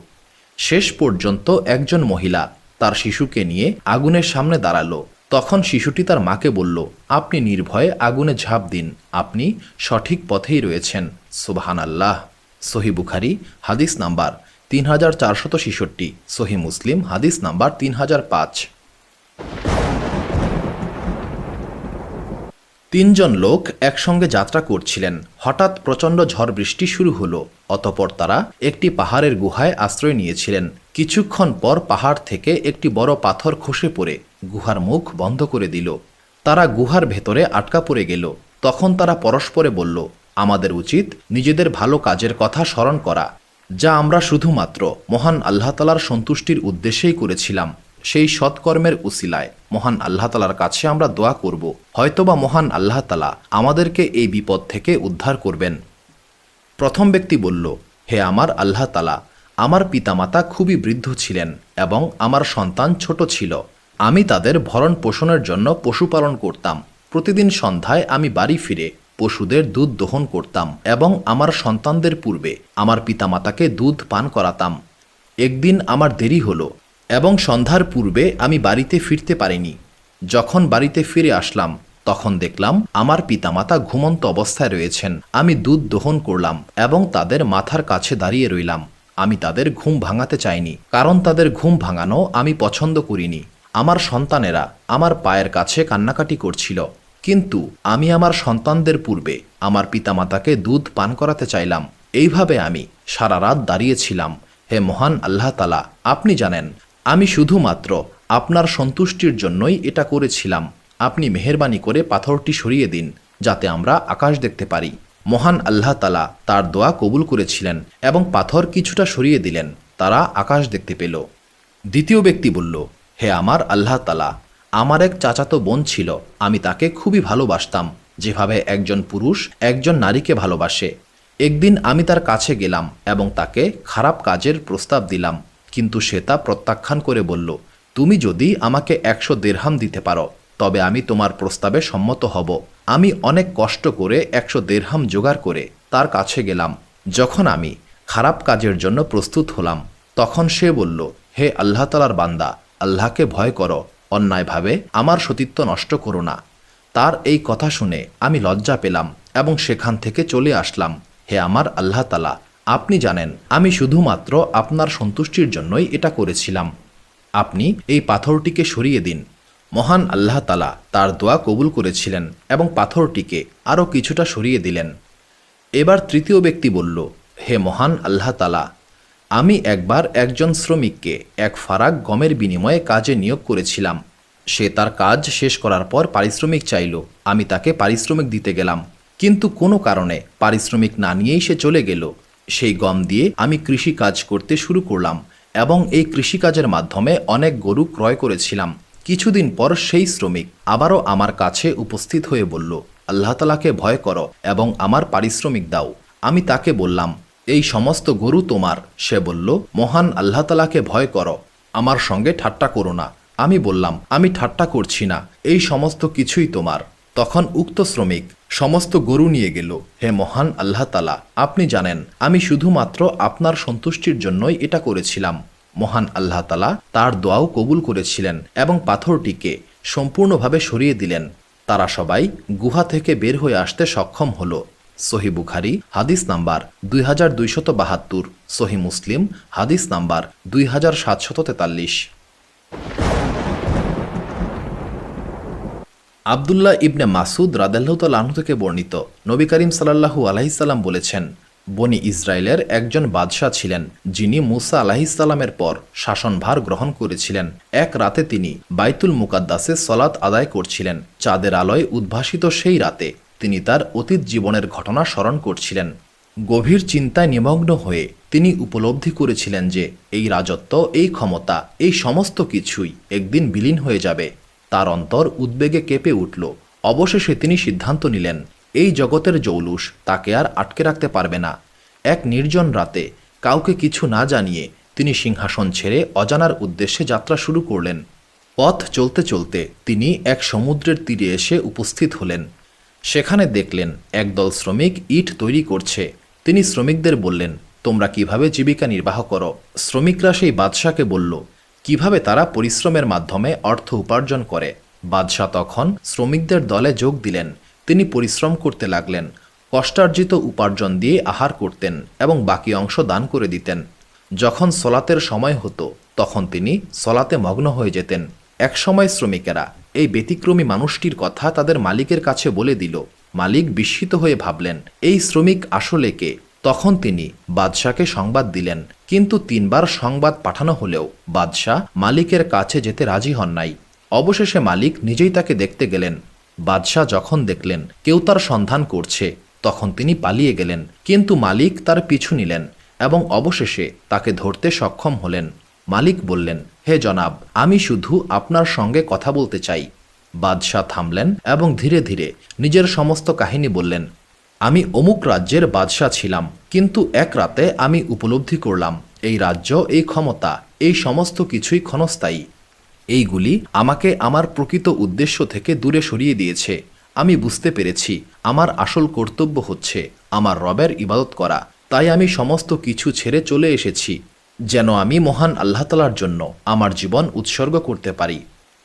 শেষ পর্যন্ত একজন মহিলা তার শিশুকে নিয়ে আগুনের সামনে দাঁড়ালো। তখন শিশুটি তার মাকে বলল, আপনি নির্ভয়ে আগুনে ঝাঁপ দিন, আপনি সঠিক পথেই রয়েছেন। সুবহানাল্লাহ। সহি বুখারী হাদিস নাম্বার 3466, সহি মুসলিম হাদিস নাম্বার 3005। তিনজন লোক একসঙ্গে যাত্রা করছিলেন। হঠাৎ প্রচণ্ড ঝড় বৃষ্টি শুরু হলো। অতঃপর তারা একটি পাহাড়ের গুহায় আশ্রয় নিয়েছিলেন। কিছুক্ষণ পর পাহাড় থেকে একটি বড় পাথর খসে পড়ে গুহার মুখ বন্ধ করে দিল। তারা গুহার ভেতরে আটকা পড়ে গেল। তখন তারা পরস্পরে বলল, আমাদের উচিত নিজেদের ভালো কাজের কথা স্মরণ করা, যা আমরা শুধুমাত্র মহান আল্লাহ তাআলার সন্তুষ্টির উদ্দেশ্যেই করেছিলাম। সেই সৎকর্মের উসিলায় মহান আল্লাহ তাআলার কাছে আমরা দোয়া করব, হয়তোবা মহান আল্লাহ তাআলা আমাদেরকে এই বিপদ থেকে উদ্ধার করবেন। প্রথম ব্যক্তি বলল, হে আমার আল্লাহ তাআলা, আমার পিতামাতা খুবই বৃদ্ধ ছিলেন এবং আমার সন্তান ছোট ছিল। আমি তাদের ভরণ পোষণের জন্য পশুপালন করতাম। প্রতিদিন সন্ধ্যায় আমি বাড়ি ফিরে পশুদের দুধ দহন করতাম এবং আমার সন্তানদের পূর্বে আমার পিতামাতাকে দুধ পান করাতাম। একদিন আমার দেরি হলো এবং সন্ধ্যার পূর্বে আমি বাড়িতে ফিরতে পারিনি। যখন বাড়িতে ফিরে আসলাম তখন দেখলাম আমার পিতামাতা ঘুমন্ত অবস্থায় রয়েছেন। আমি দুধ দহন করলাম এবং তাদের মাথার কাছে দাঁড়িয়ে রইলাম। আমি তাদের ঘুম ভাঙাতে চাইনি, কারণ তাদের ঘুম ভাঙানো আমি পছন্দ করিনি। আমার সন্তানেরা আমার পায়ের কাছে কান্নাকাটি করছিল, কিন্তু আমি আমার সন্তানদের পূর্বে আমার পিতামাতাকে দুধ পান করাতে চাইলাম। এইভাবে আমি সারা রাত দাঁড়িয়েছিলাম। হে মহান আল্লাহ তাআলা, আপনি জানেন আমি শুধুমাত্র আপনার সন্তুষ্টির জন্যই এটা করেছিলাম। আপনি মেহেরবানি করে পাথরটি সরিয়ে দিন যাতে আমরা আকাশ দেখতে পারি। মহান আল্লাহ তাআলা তার দোয়া কবুল করেছিলেন এবং পাথর কিছুটা সরিয়ে দিলেন। তারা আকাশ দেখতে পেল। দ্বিতীয় ব্যক্তি বলল, হে আমার আল্লাহ তাআলা, আমার এক চাচাতো বোন ছিল। আমি তাকে খুবই ভালোবাসতাম, যেভাবে একজন পুরুষ একজন নারীকে ভালোবাসে। একদিন আমি তার কাছে গেলাম এবং তাকে খারাপ কাজের প্রস্তাব দিলাম, কিন্তু সে তা প্রত্যাখ্যান করে বলল, তুমি যদি আমাকে 100 দিরহাম দিতে পারো তবে আমি তোমার প্রস্তাবে সম্মত হব। আমি অনেক কষ্ট করে 100 দিরহাম জোগাড় করে তার কাছে গেলাম। যখন আমি খারাপ কাজের জন্য প্রস্তুত হলাম তখন সে বলল, হে আল্লাহ তাআলার বান্দা, আল্লাহকে ভয় করো, অন্যায়ভাবে আমার সতীত্ব নষ্ট করো না। তার এই কথা শুনে আমি লজ্জা পেলাম এবং সেখান থেকে চলে আসলাম। হে আমার আল্লাহ তাআলা, আপনি জানেন আমি শুধুমাত্র আপনার সন্তুষ্টির জন্যই এটা করেছিলাম। আপনি এই পাথরটিকে সরিয়ে দিন। মহান আল্লাহ তাআলা তার দোয়া কবুল করেছিলেন এবং পাথরটিকে আরও কিছুটা সরিয়ে দিলেন। এবার তৃতীয় ব্যক্তি বলল, হে মহান আল্লাহ তাআলা, আমি একবার একজন শ্রমিককে এক ফারাক গমের বিনিময়ে কাজে নিয়োগ করেছিলাম। সে তার কাজ শেষ করার পর পারিশ্রমিক চাইল। আমি তাকে পারিশ্রমিক দিতে গেলাম, কিন্তু কোনো কারণে পারিশ্রমিক না নিয়েই সে চলে গেল। সেই গম দিয়ে আমি কৃষি কাজ করতে শুরু করলাম এবং এই কৃষিকাজের মাধ্যমে অনেক গরু ক্রয় করেছিলাম। কিছুদিন পর সেই শ্রমিক আবারও আমার কাছে উপস্থিত হয়ে বলল, আল্লাহ তাআলাকে ভয় করো এবং আমার পারিশ্রমিক দাও। আমি তাকে বললাম, এই সমস্ত গরু তোমার। সে বলল, মহান আল্লাহ তাআলাকে ভয় করো, আমার সঙ্গে ঠাট্টা করো না। আমি বললাম, আমি ঠাট্টা করছি না, এই সমস্ত কিছুই তোমার। তখন উক্ত শ্রমিক সমস্ত গরু নিয়ে গেল। হে মহান আল্লাহ তাআলা, আপনি জানেন আমি শুধুমাত্র আপনার সন্তুষ্টির জন্যই এটা করেছিলাম। মহান আল্লাহ তাআলা তার দোয়াও কবুল করেছিলেন এবং পাথরটিকে সম্পূর্ণভাবে সরিয়ে দিলেন। তারা সবাই গুহা থেকে বের হয়ে আসতে সক্ষম হল। সহি বুখারি হাদিস নাম্বার 2272, সহি মুসলিম হাদিস নাম্বার 2743। আবদুল্লাহ ইবনে মাসুদ রাদিয়াল্লাহু তাআলা আনহু থেকে বর্ণিত, নবী করিম সাল্লাল্লাহু আলাইহি সাল্লাম বলেছেন, বনি ইসরায়েলের একজন বাদশাহ ছিলেন যিনি মুসা আলাইহিসসালামের পর শাসনভার গ্রহণ করেছিলেন। এক রাতে তিনি বাইতুল মুকাদ্দাসে সলাত আদায় করছিলেন। চাঁদের আলোয় উদ্ভাসিত সেই রাতে তিনি তার অতীত জীবনের ঘটনা স্মরণ করছিলেন। গভীর চিন্তায় নিমগ্ন হয়ে তিনি উপলব্ধি করেছিলেন যে এই রাজত্ব, এই ক্ষমতা, এই সমস্ত কিছুই একদিন বিলীন হয়ে যাবে। তার অন্তর উদ্বেগে কেঁপে উঠল। অবশেষে তিনি সিদ্ধান্ত নিলেন এই জগতের জৌলুস তাকে আর আটকে রাখতে পারবে না। এক নির্জন রাতে কাউকে কিছু না জানিয়ে তিনি সিংহাসন ছেড়ে অজানার উদ্দেশ্যে যাত্রা শুরু করলেন। পথ চলতে চলতে তিনি এক সমুদ্রের তীরে এসে উপস্থিত হলেন। সেখানে দেখলেন একদল শ্রমিক ইট তৈরি করছে। তিনি শ্রমিকদের বললেন, তোমরা কিভাবে জীবিকা নির্বাহ করো? শ্রমিকরা সেই বাদশাকে বলল কিভাবে তারা পরিশ্রমের মাধ্যমে অর্থ উপার্জন করে। বাদশাহ তখন শ্রমিকদের দলে যোগ দিলেন। তিনি পরিশ্রম করতে লাগলেন। কষ্টার্জিত উপার্জন দিয়ে আহার করতেন এবং বাকি অংশ দান করে দিতেন। যখন সলাতের সময় হতো তখন তিনি সলাতে মগ্ন হয়ে যেতেন। একসময় শ্রমিকেরা এই ব্যতিক্রমী মানুষটির কথা তাদের মালিকের কাছে বলে দিল। মালিক বিস্মিত হয়ে ভাবলেন এই শ্রমিক আসলে কে? তখন তিনি বাদশাকে সংবাদ দিলেন, কিন্তু 3 বার সংবাদ পাঠানো হলেও বাদশাহ মালিকের কাছে যেতে রাজি হন নাই। অবশেষে মালিক নিজেই তাকে দেখতে গেলেন। বাদশাহ যখন দেখলেন কেউ তার সন্ধান করছে তখন তিনি পালিয়ে গেলেন, কিন্তু মালিক তার পিছু নিলেন এবং অবশেষে তাকে ধরতে সক্ষম হলেন। মালিক বললেন, হে জনাব, আমি শুধু আপনার সঙ্গে কথা বলতে চাই। বাদশাহ থামলেন এবং ধীরে ধীরে নিজের সমস্ত কাহিনী বললেন। আমি অমুক রাজ্যের বাদশাহ ছিলাম, কিন্তু এক রাতে আমি উপলব্ধি করলাম এই রাজ্য, এই ক্ষমতা, এই সমস্ত কিছুই ক্ষণস্থায়ী। এইগুলি আমাকে আমার প্রকৃত উদ্দেশ্য থেকে দূরে সরিয়ে দিয়েছে। আমি বুঝতে পেরেছি আমার আসল কর্তব্য হচ্ছে আমার রবের ইবাদত করা। তাই আমি সমস্ত কিছু ছেড়ে চলে এসেছি যেন আমি মহান আল্লাহ তাআলার জন্য আমার জীবন উৎসর্গ করতে পারি।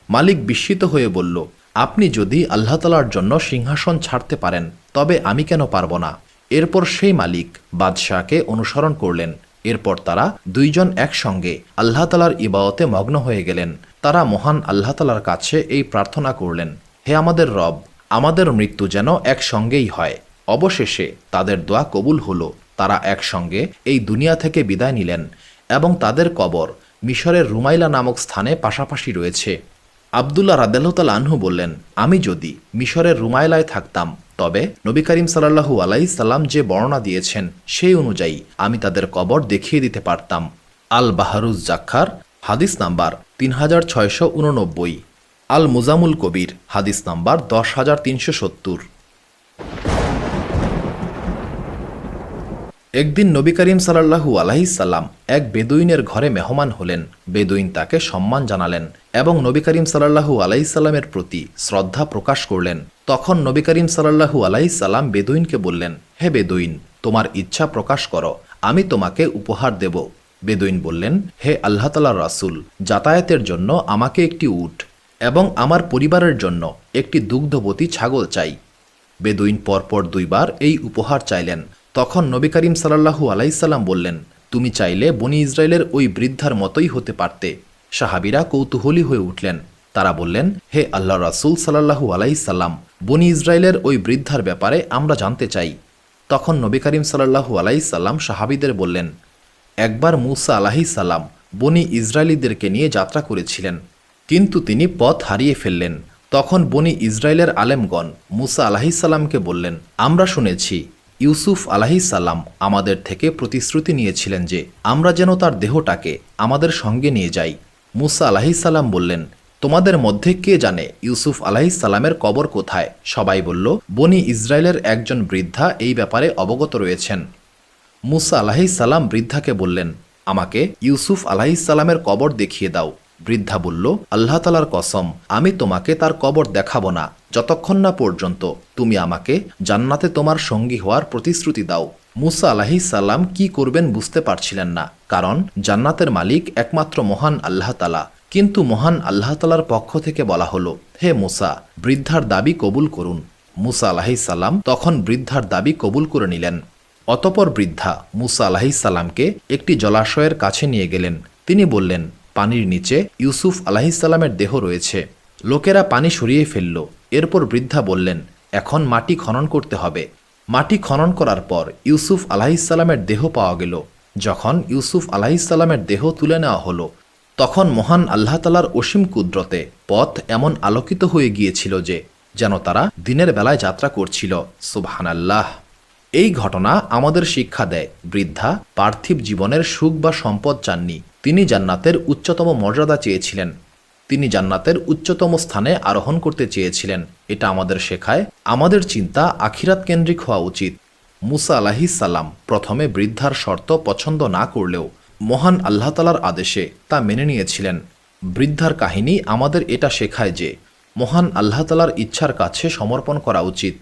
মালিক বিস্মিত হয়ে বলল, আপনি যদি আল্লাহ তাআলার জন্য সিংহাসন ছাড়তে পারেন তবে আমি কেন পারব না? এরপর সেই মালিক বাদশাহকে অনুসরণ করলেন। এরপর তারা 2 জন একসঙ্গে আল্লাহ তাআলার ইবাদতে মগ্ন হয়ে গেলেন। তারা মহান আল্লাহ তাআলার কাছে এই প্রার্থনা করলেন, হে আমাদের রব, আমাদের মৃত্যু যেন একসঙ্গেই হয়। অবশেষে তাদের দোয়া কবুল হলো। তারা একসঙ্গে এই দুনিয়া থেকে বিদায় নিলেন এবং তাদের কবর মিশরের রুমাইলা নামক স্থানে পাশাপাশি রয়েছে। আবদুল্লাহ রাদিয়াল্লাহু তাআলা আনহু বললেন, আমি যদি মিশরের রুমাইলায় থাকতাম তবে নবী করিম সাল্লাল্লাহু আলাইহি সাল্লাম যে বর্ণনা দিয়েছেন সেই অনুযায়ী আমি তাদের কবর দেখিয়ে দিতে পারতাম। আল বাহারুজ জাখার হাদিস নাম্বার 3689, আল মুজামুল কবির হাদিস নাম্বার 10370। একদিন নবী করিম সাল্লাল্লাহু আলাইহি সাল্লাম এক বেদুইনের ঘরে মেহমান হলেন। বেদুইন তাকে সম্মান জানালেন এবং নবী করিম সাল্লাল্লাহু আলাইহি সাল্লামের প্রতি শ্রদ্ধা প্রকাশ করলেন। তখন নবী করিম সাল্লাল্লাহু আলাইহি সাল্লাম বেদুইনকে বললেন, হে বেদুইন, তোমার ইচ্ছা প্রকাশ করো, আমি তোমাকে উপহার দেব। বেদুইন বললেন, হে আল্লাহ তাআলার রাসূল, যাতায়াতের জন্য আমাকে একটি উট এবং আমার পরিবারের জন্য একটি দুগ্ধবতী ছাগল চাই। বেদুইন পরপর 2 বার এই উপহার চাইলেন। তখন নবী করিম সাল্লাল্লাহু আলাইহি সাল্লাম বললেন, তুমি চাইলে বনি ইসরায়েলের ওই বৃদ্ধার মতোই হতে পারতে। সাহাবীরা কৌতূহলী হয়ে উঠলেন। তারা বললেন, হে আল্লাহর রাসূল সাল্লাল্লাহু আলাইহি সাল্লাম, বনি ইসরায়েলের ওই বৃদ্ধার ব্যাপারে আমরা জানতে চাই। তখন নবী করিম সাল্লাল্লাহু আলাইহি সাল্লাম সাহাবীদের বললেন, একবার মূসা আলাইহিস সালাম বনি ইসরায়েলীদেরকে নিয়ে যাত্রা করেছিলেন, কিন্তু তিনি পথ হারিয়ে ফেললেন। তখন বনি ইসরায়েলের আলেমগণ মূসা আলাইহিস সালামকে বললেন, আমরা শুনেছি ইউসুফ আলাইহিস সালাম আমাদের থেকে প্রতিশ্রুতি নিয়েছিলেন যে আমরা যেন তার দেহটাকে আমাদের সঙ্গে নিয়ে যাই। মূসা আলাইহিস সালাম বললেন, তোমাদের মধ্যে কে জানে ইউসুফ আলাইহিস সালামের কবর কোথায়? সবাই বলল, বনি ইসরায়েলের একজন বৃদ্ধা এই ব্যাপারে অবগত রয়েছেন। মূসা আলাইহিস সালাম বৃদ্ধাকে বললেন, আমাকে ইউসুফ আলাইহিস সালামের কবর দেখিয়ে দাও। বৃদ্ধা বলল, আল্লাহ তাআলার কসম, আমি তোমাকে তার কবর দেখাবো না যতক্ষণ না পর্যন্ত তুমি আমাকে জান্নাতে তোমার সঙ্গী হওয়ার প্রতিশ্রুতি দাও। মূসা আলাইহিস সালাম কি করবেন বুঝতে পারছিলেন না, কারণ জান্নাতের মালিক একমাত্র মহান আল্লাহ তাআলা। কিন্তু মহান আল্লাহ তাআলার পক্ষ থেকে বলা হলো, হে মুসা, বৃদ্ধার দাবি কবুল করুন। মুসা আলাহিসাল্লাম তখন বৃদ্ধার দাবি কবুল করে নিলেন। অতপর বৃদ্ধা মুসা আলাহিসাল্লামকে একটি জলাশয়ের কাছে নিয়ে গেলেন। তিনি বললেন, পানির নিচে ইউসুফ আলাহিসাল্লামের দেহ রয়েছে। লোকেরা পানি সরিয়ে ফেলল। এরপর বৃদ্ধা বললেন, এখন মাটি খনন করতে হবে। মাটি খনন করার পর ইউসুফ আলাহিসাল্লামের দেহ পাওয়া গেল। যখন ইউসুফ আলাহিসাল্লামের দেহ তুলে নেওয়া হলো, তখন মহান আল্লাহ তালার অসীম কুদরতে পথ এমন আলোকিত হয়ে গিয়েছিল যে যেন তারা দিনের বেলায় যাত্রা করছিল। সুবহানাল্লাহ। এই ঘটনা আমাদের শিক্ষা দেয়, বৃদ্ধা পার্থিব জীবনের সুখ বা সম্পদ চাননি। তিনি জান্নাতের উচ্চতম মর্যাদা চেয়েছিলেন। তিনি জান্নাতের উচ্চতম স্থানে আরোহণ করতে চেয়েছিলেন। এটা আমাদের শেখায় আমাদের চিন্তা আখিরাত কেন্দ্রিক হওয়া উচিত। মুসা আলাহিসাল্লাম প্রথমে বৃদ্ধার শর্ত পছন্দ না করলেও মহান আল্লাহ তালার আদেশে তা মেনে নিয়েছিলেন। বৃদ্ধার কাহিনী আমাদের এটা শেখায় যে মহান আল্লাহ তালার ইচ্ছার কাছে সমর্পণ করা উচিত।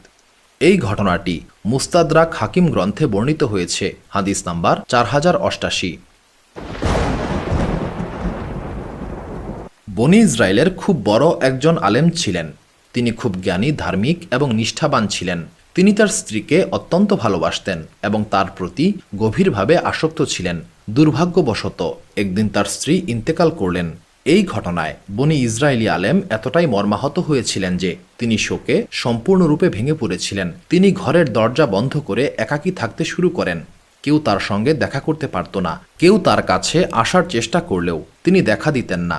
এই ঘটনাটি মুস্তাদরাক হাকিম গ্রন্থে বর্ণিত হয়েছে, হাদিস নাম্বার 4088। বনি ইসরায়েলের খুব বড় একজন আলেম ছিলেন। তিনি খুব জ্ঞানী, ধার্মিক এবং নিষ্ঠাবান ছিলেন। তিনি তার স্ত্রীকে অত্যন্ত ভালোবাসতেন এবং তার প্রতি গভীরভাবে আসক্ত ছিলেন। দুর্ভাগ্যবশত একদিন তার স্ত্রী ইন্তেকাল করলেন। এই ঘটনায় বনি ইসরায়েলি আলেম এতটাই মর্মাহত হয়েছিলেন যে তিনি শোকে সম্পূর্ণরূপে ভেঙে পড়েছিলেন। তিনি ঘরের দরজা বন্ধ করে একাকী থাকতে শুরু করেন। কেউ তার সঙ্গে দেখা করতে পারত না। কেউ তার কাছে আসার চেষ্টা করলেও তিনি দেখা দিতেন না।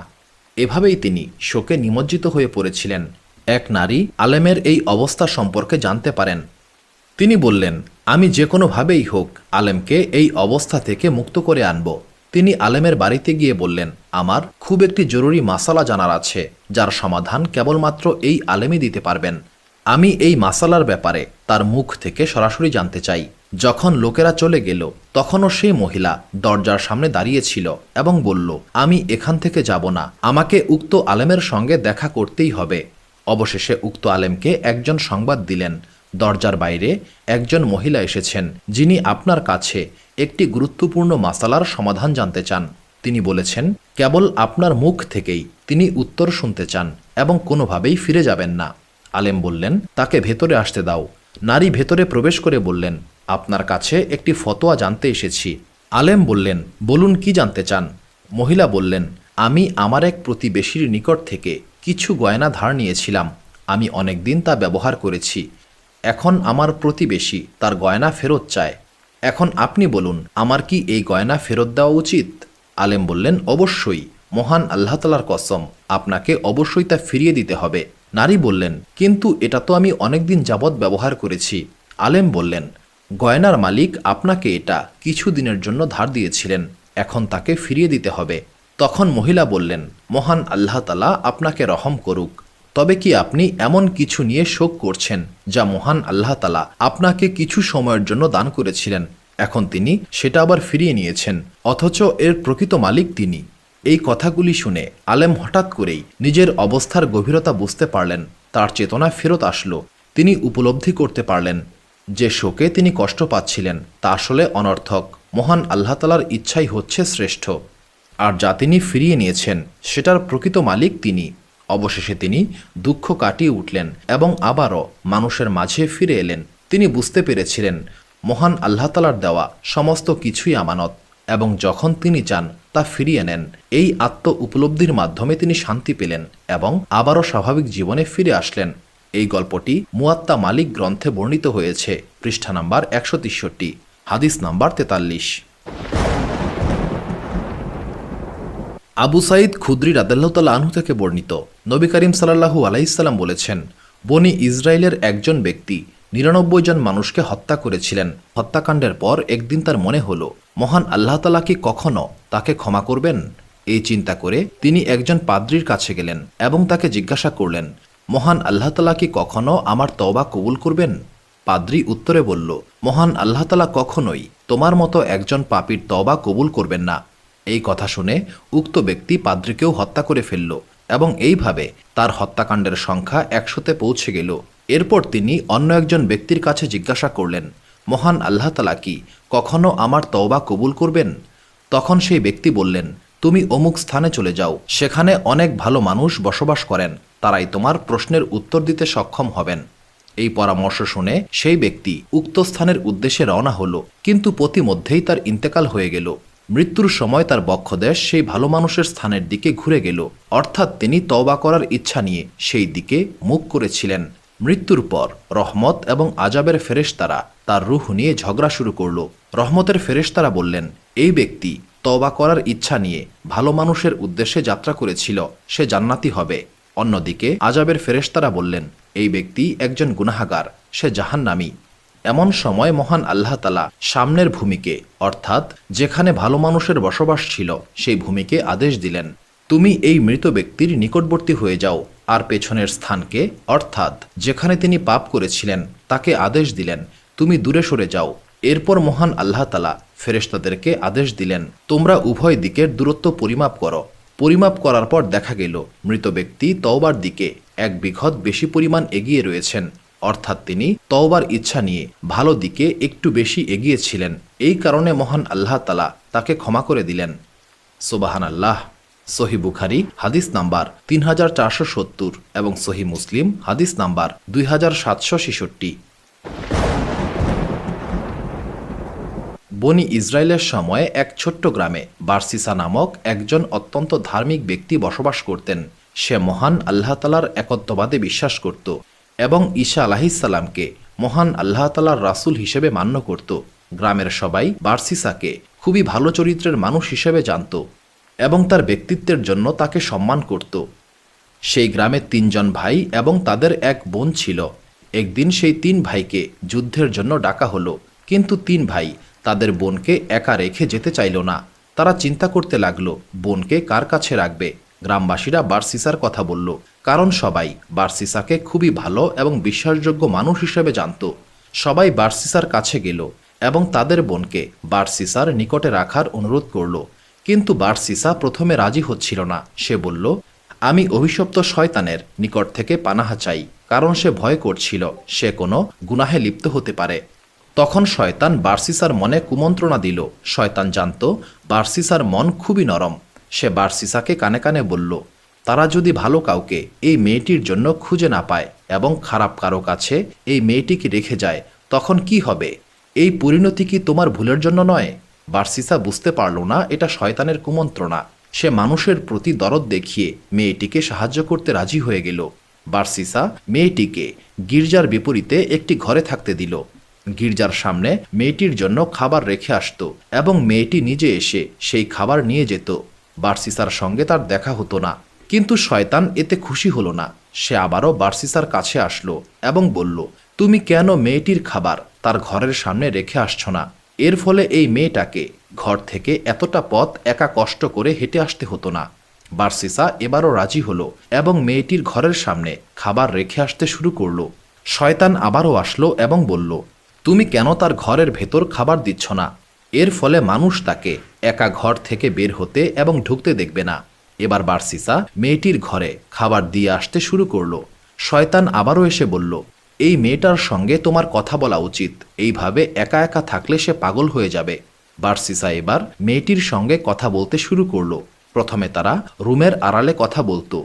এভাবেই তিনি শোকে নিমজ্জিত হয়ে পড়েছিলেন। এক নারী আলেমের এই অবস্থা সম্পর্কে জানতে পারেন। তিনি বললেন, আমি যে কোনোভাবেই হোক আলেমকে এই অবস্থা থেকে মুক্ত করে আনব। তিনি আলেমের বাড়িতে গিয়ে বললেন, আমার খুব একটি জরুরি মাসালা জানার আছে, যার সমাধান কেবলমাত্র এই আলেমই দিতে পারবেন। আমি এই মাসালার ব্যাপারে তার মুখ থেকে সরাসরি জানতে চাই। যখন লোকেরা চলে গেল, তখনও সেই মহিলা দরজার সামনে দাঁড়িয়েছিল এবং বলল, আমি এখান থেকে যাব না, আমাকে উক্ত আলেমের সঙ্গে দেখা করতেই হবে। অবশেষে উক্ত আলেমকে একজন সংবাদ দিলেন, দরজার বাইরে একজন মহিলা এসেছেন, যিনি আপনার কাছে একটি গুরুত্বপূর্ণ মাসালার সমাধান জানতে চান। তিনি বলেছেন, কেবল আপনার মুখ থেকেই তিনি উত্তর শুনতে চান এবং কোনোভাবেই ফিরে যাবেন না। আলেম বললেন, তাকে ভেতরে আসতে দাও। নারী ভেতরে প্রবেশ করে বললেন, আপনার কাছে একটি ফতোয়া জানতে এসেছি। আলেম বললেন, বলুন, কি জানতে চান? মহিলা বললেন, আমি আমার এক প্রতিবেশীর নিকট থেকে কিছু গয়না ধার নিয়েছিলাম। আমি অনেক দিন তা ব্যবহার করেছি। এখন আমার প্রতিবেশী তার গয়না ফেরত চায়। এখন আপনি বলুন, আমার কি এই গয়না ফেরত দেওয়া উচিত? আলেম বললেন, অবশ্যই, মহান আল্লাহ তাআলার কসম, আপনাকে অবশ্যই তা ফিরিয়ে দিতে হবে। নারী বললেন, কিন্তু এটা তো আমি অনেকদিন যাবৎ ব্যবহার করেছি। আলেম বললেন, গয়নার মালিক আপনাকে এটা কিছু দিনের জন্য ধার দিয়েছিলেন, এখন তাকে ফিরিয়ে দিতে হবে। তখন মহিলা বললেন, মহান আল্লাহ তাআলা আপনাকে রহম করুক। তবে কি আপনি এমন কিছু নিয়ে শোক করছেন যা মহান আল্লাহ তাআলা আপনাকে কিছু সময়ের জন্য দান করেছিলেন, এখন তিনি সেটা আবার ফিরিয়ে নিয়েছেন, অথচ এর প্রকৃত মালিক তিনি? এই কথাগুলি শুনে আলেম হঠাৎ করেই নিজের অবস্থার গভীরতা বুঝতে পারলেন। তার চেতনা ফেরত আসলো। তিনি উপলব্ধি করতে পারলেন যে শোকে তিনি কষ্ট পাচ্ছিলেন তা আসলে অনর্থক। মহান আল্লাহ তাআলার ইচ্ছাই হচ্ছে শ্রেষ্ঠ, আর যা তিনি ফিরিয়ে নিয়েছেন সেটার প্রকৃত মালিক তিনি। অবশেষে তিনি দুঃখ কাটিয়ে উঠলেন এবং আবারও মানুষের মাঝে ফিরে এলেন। তিনি বুঝতে পেরেছিলেন মহান আল্লাহ তাআলার দেওয়া সমস্ত কিছুই আমানত, এবং যখন তিনি চান তা ফিরিয়ে নেন। এই আত্ম উপলব্ধির মাধ্যমে তিনি শান্তি পেলেন এবং আবারও স্বাভাবিক জীবনে ফিরে আসলেন। এই গল্পটি মুয়াত্তা মালিক গ্রন্থে বর্ণিত হয়েছে, পৃষ্ঠা নাম্বার 163, হাদিস নাম্বার 43। আবু সাঈদ খুদরি রাদিয়াল্লাহু তাআলা আনহু থেকে বর্ণিত, নবী করিম সাল্লাল্লাহু আলাইহি সাল্লাম বলেছেন, বনি ইসরায়েলের একজন ব্যক্তি 99 জন মানুষকে হত্যা করেছিলেন। হত্যাকাণ্ডের পর একদিন তার মনে হলো, মহান আল্লাহ তাআলা কি কখনো তাকে ক্ষমা করবেন? এই চিন্তা করে তিনি একজন পাদ্রীর কাছে গেলেন এবং তাকে জিজ্ঞাসা করলেন, মহান আল্লাহ তাআলা কি কখনো আমার তওবা কবুল করবেন? পাদ্রী উত্তরে বলল, মহান আল্লাহ তাআলা কখনোই তোমার মতো একজন পাপীর তওবা কবুল করবেন না। এই কথা শুনে উক্ত ব্যক্তি পাদ্রীকেও হত্যা করে ফেলল এবং এইভাবে তার হত্যাকাণ্ডের সংখ্যা 100-তে পৌঁছে গেল। এরপর তিনি অন্য একজন ব্যক্তির কাছে জিজ্ঞাসা করলেন, মহান আল্লাহ তাআলা কি কখনো আমার তওবা কবুল করবেন? তখন সেই ব্যক্তি বললেন, তুমি অমুক স্থানে চলে যাও, সেখানে অনেক ভালো মানুষ বসবাস করেন, তারাই তোমার প্রশ্নের উত্তর দিতে সক্ষম হবেন। এই পরামর্শ শুনে সেই ব্যক্তি উক্ত স্থানের উদ্দেশ্যে রওনা হলো, কিন্তু পথিমধ্যেই তার ইন্তেকাল হয়ে গেল। মৃত্যুর সময় তার বক্ষদেশ সেই ভালো মানুষের স্থানের দিকে ঘুরে গেল, অর্থাৎ তিনি তওবা করার ইচ্ছা নিয়ে সেই দিকে মুখ করেছিলেন। মৃত্যুর পর রহমত এবং আজাবের ফেরেশতারা তার রূহ নিয়ে ঝগড়া শুরু করল। রহমতের ফেরেশতারা বললেন, এই ব্যক্তি তওবা করার ইচ্ছা নিয়ে ভালো মানুষের উদ্দেশ্যে যাত্রা করেছিল, সে জান্নাতি হবে। অন্যদিকে আজাবের ফেরেশতারা বললেন, এই ব্যক্তি একজন গুনাহগার, সে জাহান্নামী। এমন সময় মহান আল্লাহ তাআলা সামনের ভূমিকে, অর্থাৎ যেখানে ভালো মানুষের বসবাস ছিল সেই ভূমিকে আদেশ দিলেন, তুমি এই মৃত ব্যক্তির নিকটবর্তী হয়ে যাও, আর পেছনের স্থানকে, অর্থাৎ যেখানে তিনি পাপ করেছিলেন তাকে আদেশ দিলেন, তুমি দূরে সরে যাও। এরপর মহান আল্লাহ তাআলা ফেরেশতাদেরকে আদেশ দিলেন, তোমরা উভয় দিকের দূরত্ব পরিমাপ করো। পরিমাপ করার পর দেখা গেল মৃত ব্যক্তি তওবার দিকে 1 বিঘত বেশি পরিমাণ এগিয়ে রয়েছেন, অর্থাৎ তিনি তওবার ইচ্ছা নিয়ে ভালো দিকে একটু বেশি এগিয়েছিলেন। এই কারণে মহান আল্লাহ তাআলা তাকে ক্ষমা করে দিলেন। সুবহানাল্লাহ। সহিহ বুখারী হাদিস নাম্বার 3470 এবং সহিহ মুসলিম হাদিস নাম্বার 2766। বনি ইসরায়েলের সময়ে এক ছোট্ট গ্রামে বারসিসা নামক একজন অত্যন্ত ধার্মিক ব্যক্তি বসবাস করতেন। সে মহান আল্লাহ তাআলার একত্ববাদে বিশ্বাস করত এবং ঈসা আলাইহিসসালামকে মহান আল্লাহ তাআলার রাসূল হিসেবে মান্য করত। গ্রামের সবাই বারসিসাকে খুবই ভালো চরিত্রের মানুষ হিসেবে জানত এবং তার ব্যক্তিত্বের জন্য তাকে সম্মান করত। সেই গ্রামে 3 জন ভাই এবং তাদের এক বোন ছিল। একদিন সেই 3 ভাইকে যুদ্ধের জন্য ডাকা হলো, কিন্তু 3 ভাই তাদের বোনকে একা রেখে যেতে চাইল না। তারা চিন্তা করতে লাগলো বোনকে কার কাছে রাখবে। গ্রামবাসীরা বারসিসার কথা বলল, কারণ সবাই বারসিসাকে খুবই ভালো এবং বিশ্বাসযোগ্য মানুষ হিসেবে জানত। সবাই বারসিসার কাছে গেল এবং তাদের বোনকে বারসিসার নিকটে রাখার অনুরোধ করল, কিন্তু বারসিসা প্রথমে রাজি হচ্ছিল না। সে বলল, আমি অভিশপ্ত শয়তানের নিকট থেকে পানাহা চাই, কারণ সে ভয় করছিল সে কোনো গুনাহে লিপ্ত হতে পারে। তখন শয়তান বারসিসার মনে কুমন্ত্রণা দিল। শয়তান জানত বারসিসার মন খুবই নরম। সে বারসিসাকে কানে কানে বলল, তারা যদি ভালো কাউকে এই মেয়েটির জন্য খুঁজে না পায় এবং খারাপ কারো কাছে এই মেয়েটিকে রেখে যায়, তখন কি হবে? এই পরিণতি কি তোমার ভুলের জন্য নয়? বারসিসা বুঝতে পারল না এটা শয়তানের কুমন্ত্রণা। সে মানুষের প্রতি দরদ দেখিয়ে মেয়েটিকে সাহায্য করতে রাজি হয়ে গেল। বারসিসা মেয়েটিকে গির্জার বিপরীতে একটি ঘরে থাকতে দিল। গির্জার সামনে মেয়েটির জন্য খাবার রেখে আসতো এবং মেয়েটি নিজে এসে সেই খাবার নিয়ে যেত। বারসিসার সঙ্গে তার দেখা হতো না, কিন্তু শয়তান এতে খুশি হলো না। সে আবারও বারসিসার কাছে আসলো এবং বলল, তুমি কেন মেয়েটির খাবার তার ঘরের সামনে রেখে আসছো না? এর ফলে এই মেয়েটাকে ঘর থেকে এতটা পথ একা কষ্ট করে হেঁটে আসতে হতো না। বারসিসা এবারও রাজি হলো এবং মেয়েটির ঘরের সামনে খাবার রেখে আসতে শুরু করলো। শয়তান আবারও আসলো এবং বলল, তুমি কেন তার ঘরের ভেতর খাবার দিচ্ছ না? এর ফলে মানুষ তাকে একা ঘর থেকে বের হতে এবং ঢুকতে দেখবে না। এবার বারসিসা মেয়েটির ঘরে খাবার দিয়ে আসতে শুরু করলো। শয়তান আবারও এসে বলল, এই মেয়েটার সঙ্গে তোমার কথা বলা উচিত, এইভাবে একা একা থাকলে সে পাগল হয়ে যাবে। বারসিসা এবার মেয়েটির সঙ্গে কথা বলতে শুরু করলো। প্রথমে তারা রুমের আড়ালে কথা বলতো,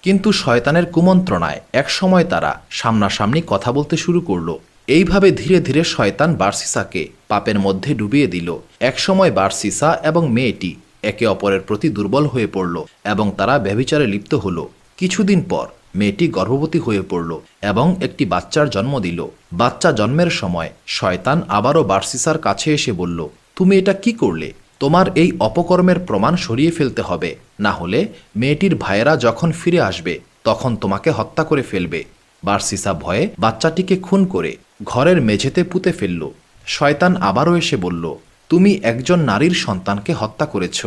কিন্তু শয়তানের কুমন্ত্রণায় একসময় তারা সামনাসামনি কথা বলতে শুরু করলো। এইভাবে ধীরে ধীরে শয়তান বারসিসাকে পাপের মধ্যে ডুবিয়ে দিল। একসময় বারসিসা এবং মেয়েটি একে অপরের প্রতি দুর্বল হয়ে পড়ল এবং তারা ব্যভিচারে লিপ্ত হলো। কিছুদিন পর মেয়েটি গর্ভবতী হয়ে পড়ল এবং একটি বাচ্চার জন্ম দিল। বাচ্চা জন্মের সময় শয়তান আবারও বারসিসার কাছে এসে বলল, তুমি এটা কি করলে? তোমার এই অপকর্মের প্রমাণ সরিয়ে ফেলতে হবে, না হলে মেয়েটির ভাইয়েরা যখন ফিরে আসবে তখন তোমাকে হত্যা করে ফেলবে। বারসিসা ভয়ে বাচ্চাটিকে খুন করে ঘরের মেঝেতে পুঁতে ফেলল। শয়তান আবারও এসে বলল, তুমি একজন নারীর সন্তানকে হত্যা করেছ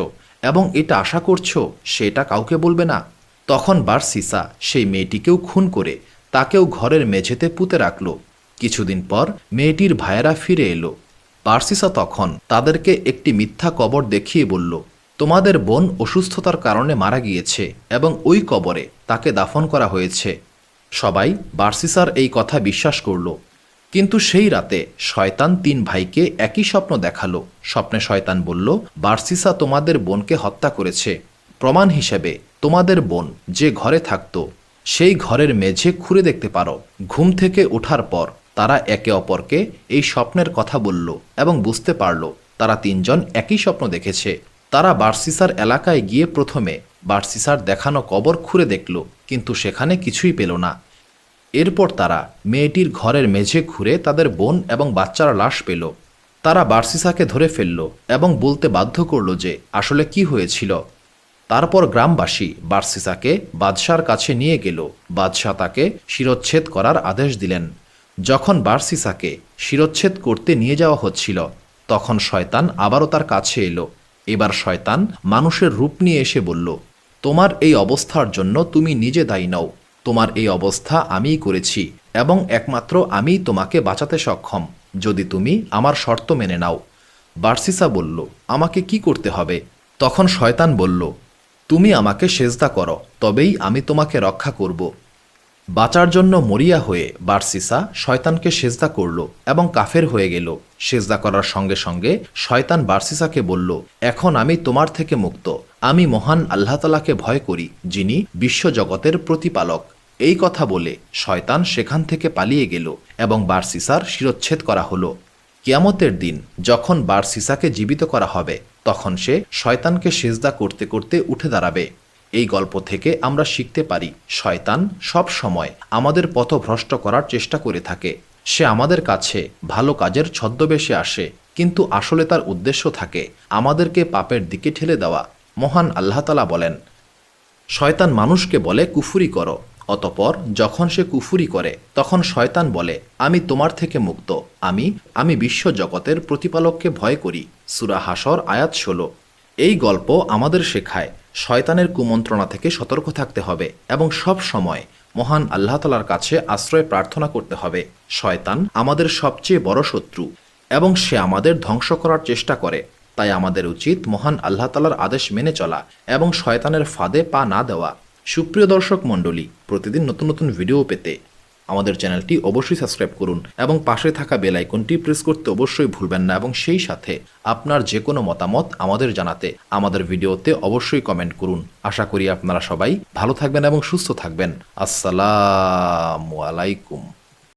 এবং এটা আশা করছো সেটা কাউকে বলবে না। তখন বারসিসা সেই মেয়েটিকেও খুন করে তাকেও ঘরের মেঝেতে পুঁতে রাখল। কিছুদিন পর মেয়েটির ভাইয়েরা ফিরে এলো। বারসিসা তখন তাদেরকে একটি মিথ্যা কবর দেখিয়ে বলল, তোমাদের বোন অসুস্থতার কারণে মারা গিয়েছে এবং ওই কবরে তাকে দাফন করা হয়েছে। সবাই বারসিসার এই কথা বিশ্বাস করল। কিন্তু সেই রাতে শয়তান 3 ভাইকে একই স্বপ্ন দেখালো। স্বপ্নে শয়তান বলল, বারসিসা তোমাদের বোনকে হত্যা করেছে। প্রমাণ হিসেবে তোমাদের বোন যে ঘরে থাকত সেই ঘরের মেঝে খুঁড়ে দেখতে পারো। ঘুম থেকে ওঠার পর তারা একে অপরকে এই স্বপ্নের কথা বলল এবং বুঝতে পারল তারা তিনজন একই স্বপ্ন দেখেছে। তারা বার্সিসার এলাকায় গিয়ে প্রথমে বার্সিসার দেখানো কবর খুঁড়ে দেখল, কিন্তু সেখানে কিছুই পেল না। এরপর তারা মেয়েটির ঘরের মেঝে ঘুরে তাদের বোন এবং বাচ্চারা লাশ পেল। তারা বার্সিসাকে ধরে ফেলল এবং বলতে বাধ্য করল যে আসলে কি হয়েছিল। তারপর গ্রামবাসী বার্সিসাকে বাদশার কাছে নিয়ে গেল। বাদশাহ তাকে শিরচ্ছেদ করার আদেশ দিলেন। যখন বার্সিসাকে শিরচ্ছেদ করতে নিয়ে যাওয়া হচ্ছিল, তখন শয়তান আবারও তার কাছে এলো। এবার শয়তান মানুষের রূপ নিয়ে এসে বলল, তোমার এই অবস্থার জন্য তুমি নিজে দায়ী নও। তোমার এই অবস্থা আমিই করেছি এবং একমাত্র আমিই তোমাকে বাঁচাতে সক্ষম, যদি তুমি আমার শর্ত মেনে নাও। বার্সিসা বলল, আমাকে কি করতে হবে? তখন শয়তান বলল, তুমি আমাকে সেজদা করো, তবেই আমি তোমাকে রক্ষা করব। বাঁচার জন্য মরিয়া হয়ে বার্সিসা শয়তানকে সেজদা করল এবং কাফের হয়ে গেল। সেজদা করার সঙ্গে সঙ্গে শয়তান বার্সিসাকে বলল, এখন আমি তোমার থেকে মুক্ত। আমি মহান আল্লাহ তাআলাকে ভয় করি, যিনি বিশ্বজগতের প্রতিপালক। এই কথা বলে শয়তান সেখান থেকে পালিয়ে গেল এবং বার্সিসার শিরচ্ছেদ করা হলো। কিয়ামতের দিন যখন বার্সিসাকে জীবিত করা হবে, তখন সে শয়তানকে সেজদা করতে করতে উঠে দাঁড়াবে। এই গল্প থেকে আমরা শিখতে পারি, শয়তান সব সময় আমাদের পথভ্রষ্ট করার চেষ্টা করে থাকে। সে আমাদের কাছে ভালো কাজের ছদ্মবেশে আসে, কিন্তু আসলে তার উদ্দেশ্য থাকে আমাদেরকে পাপের দিকে ঠেলে দেওয়া। মহান আল্লাহ তাআলা বলেন, শয়তান মানুষকে বলে কুফরি করো, অতপর যখন সে কুফরি করে তখন শয়তান বলে, আমি তোমার থেকে মুক্ত। আমি বিশ্বজগতের প্রতিপালককে ভয় করি। সূরা হাশর আয়াত 16। এই গল্প আমাদের শেখায় শয়তানের কুমন্ত্রণা থেকে সতর্ক থাকতে হবে এবং সব সময় মহান আল্লাহ তাআলার কাছে আশ্রয় প্রার্থনা করতে হবে। শয়তান আমাদের সবচেয়ে বড় শত্রু এবং সে আমাদের ধ্বংস করার চেষ্টা করে। তাই আমাদের উচিত মহান আল্লাহ তাআলার আদেশ মেনে চলা এবং শয়তানের ফাঁদে পা না দেওয়া। সুপ্রিয় দর্শক মণ্ডলী, প্রতিদিন নতুন নতুন ভিডিও পেতে আমাদের চ্যানেলটি অবশ্যই সাবস্ক্রাইব করুন এবং পাশে থাকা বেল আইকনটি প্রেস করতে অবশ্যই ভুলবেন না, এবং সেই সাথে আপনার যে কোনো মতামত আমাদের জানাতে আমাদের ভিডিওতে অবশ্যই কমেন্ট করুন। আশা করি আপনারা সবাই ভালো থাকবেন এবং সুস্থ থাকবেন। আসসালামু আলাইকুম।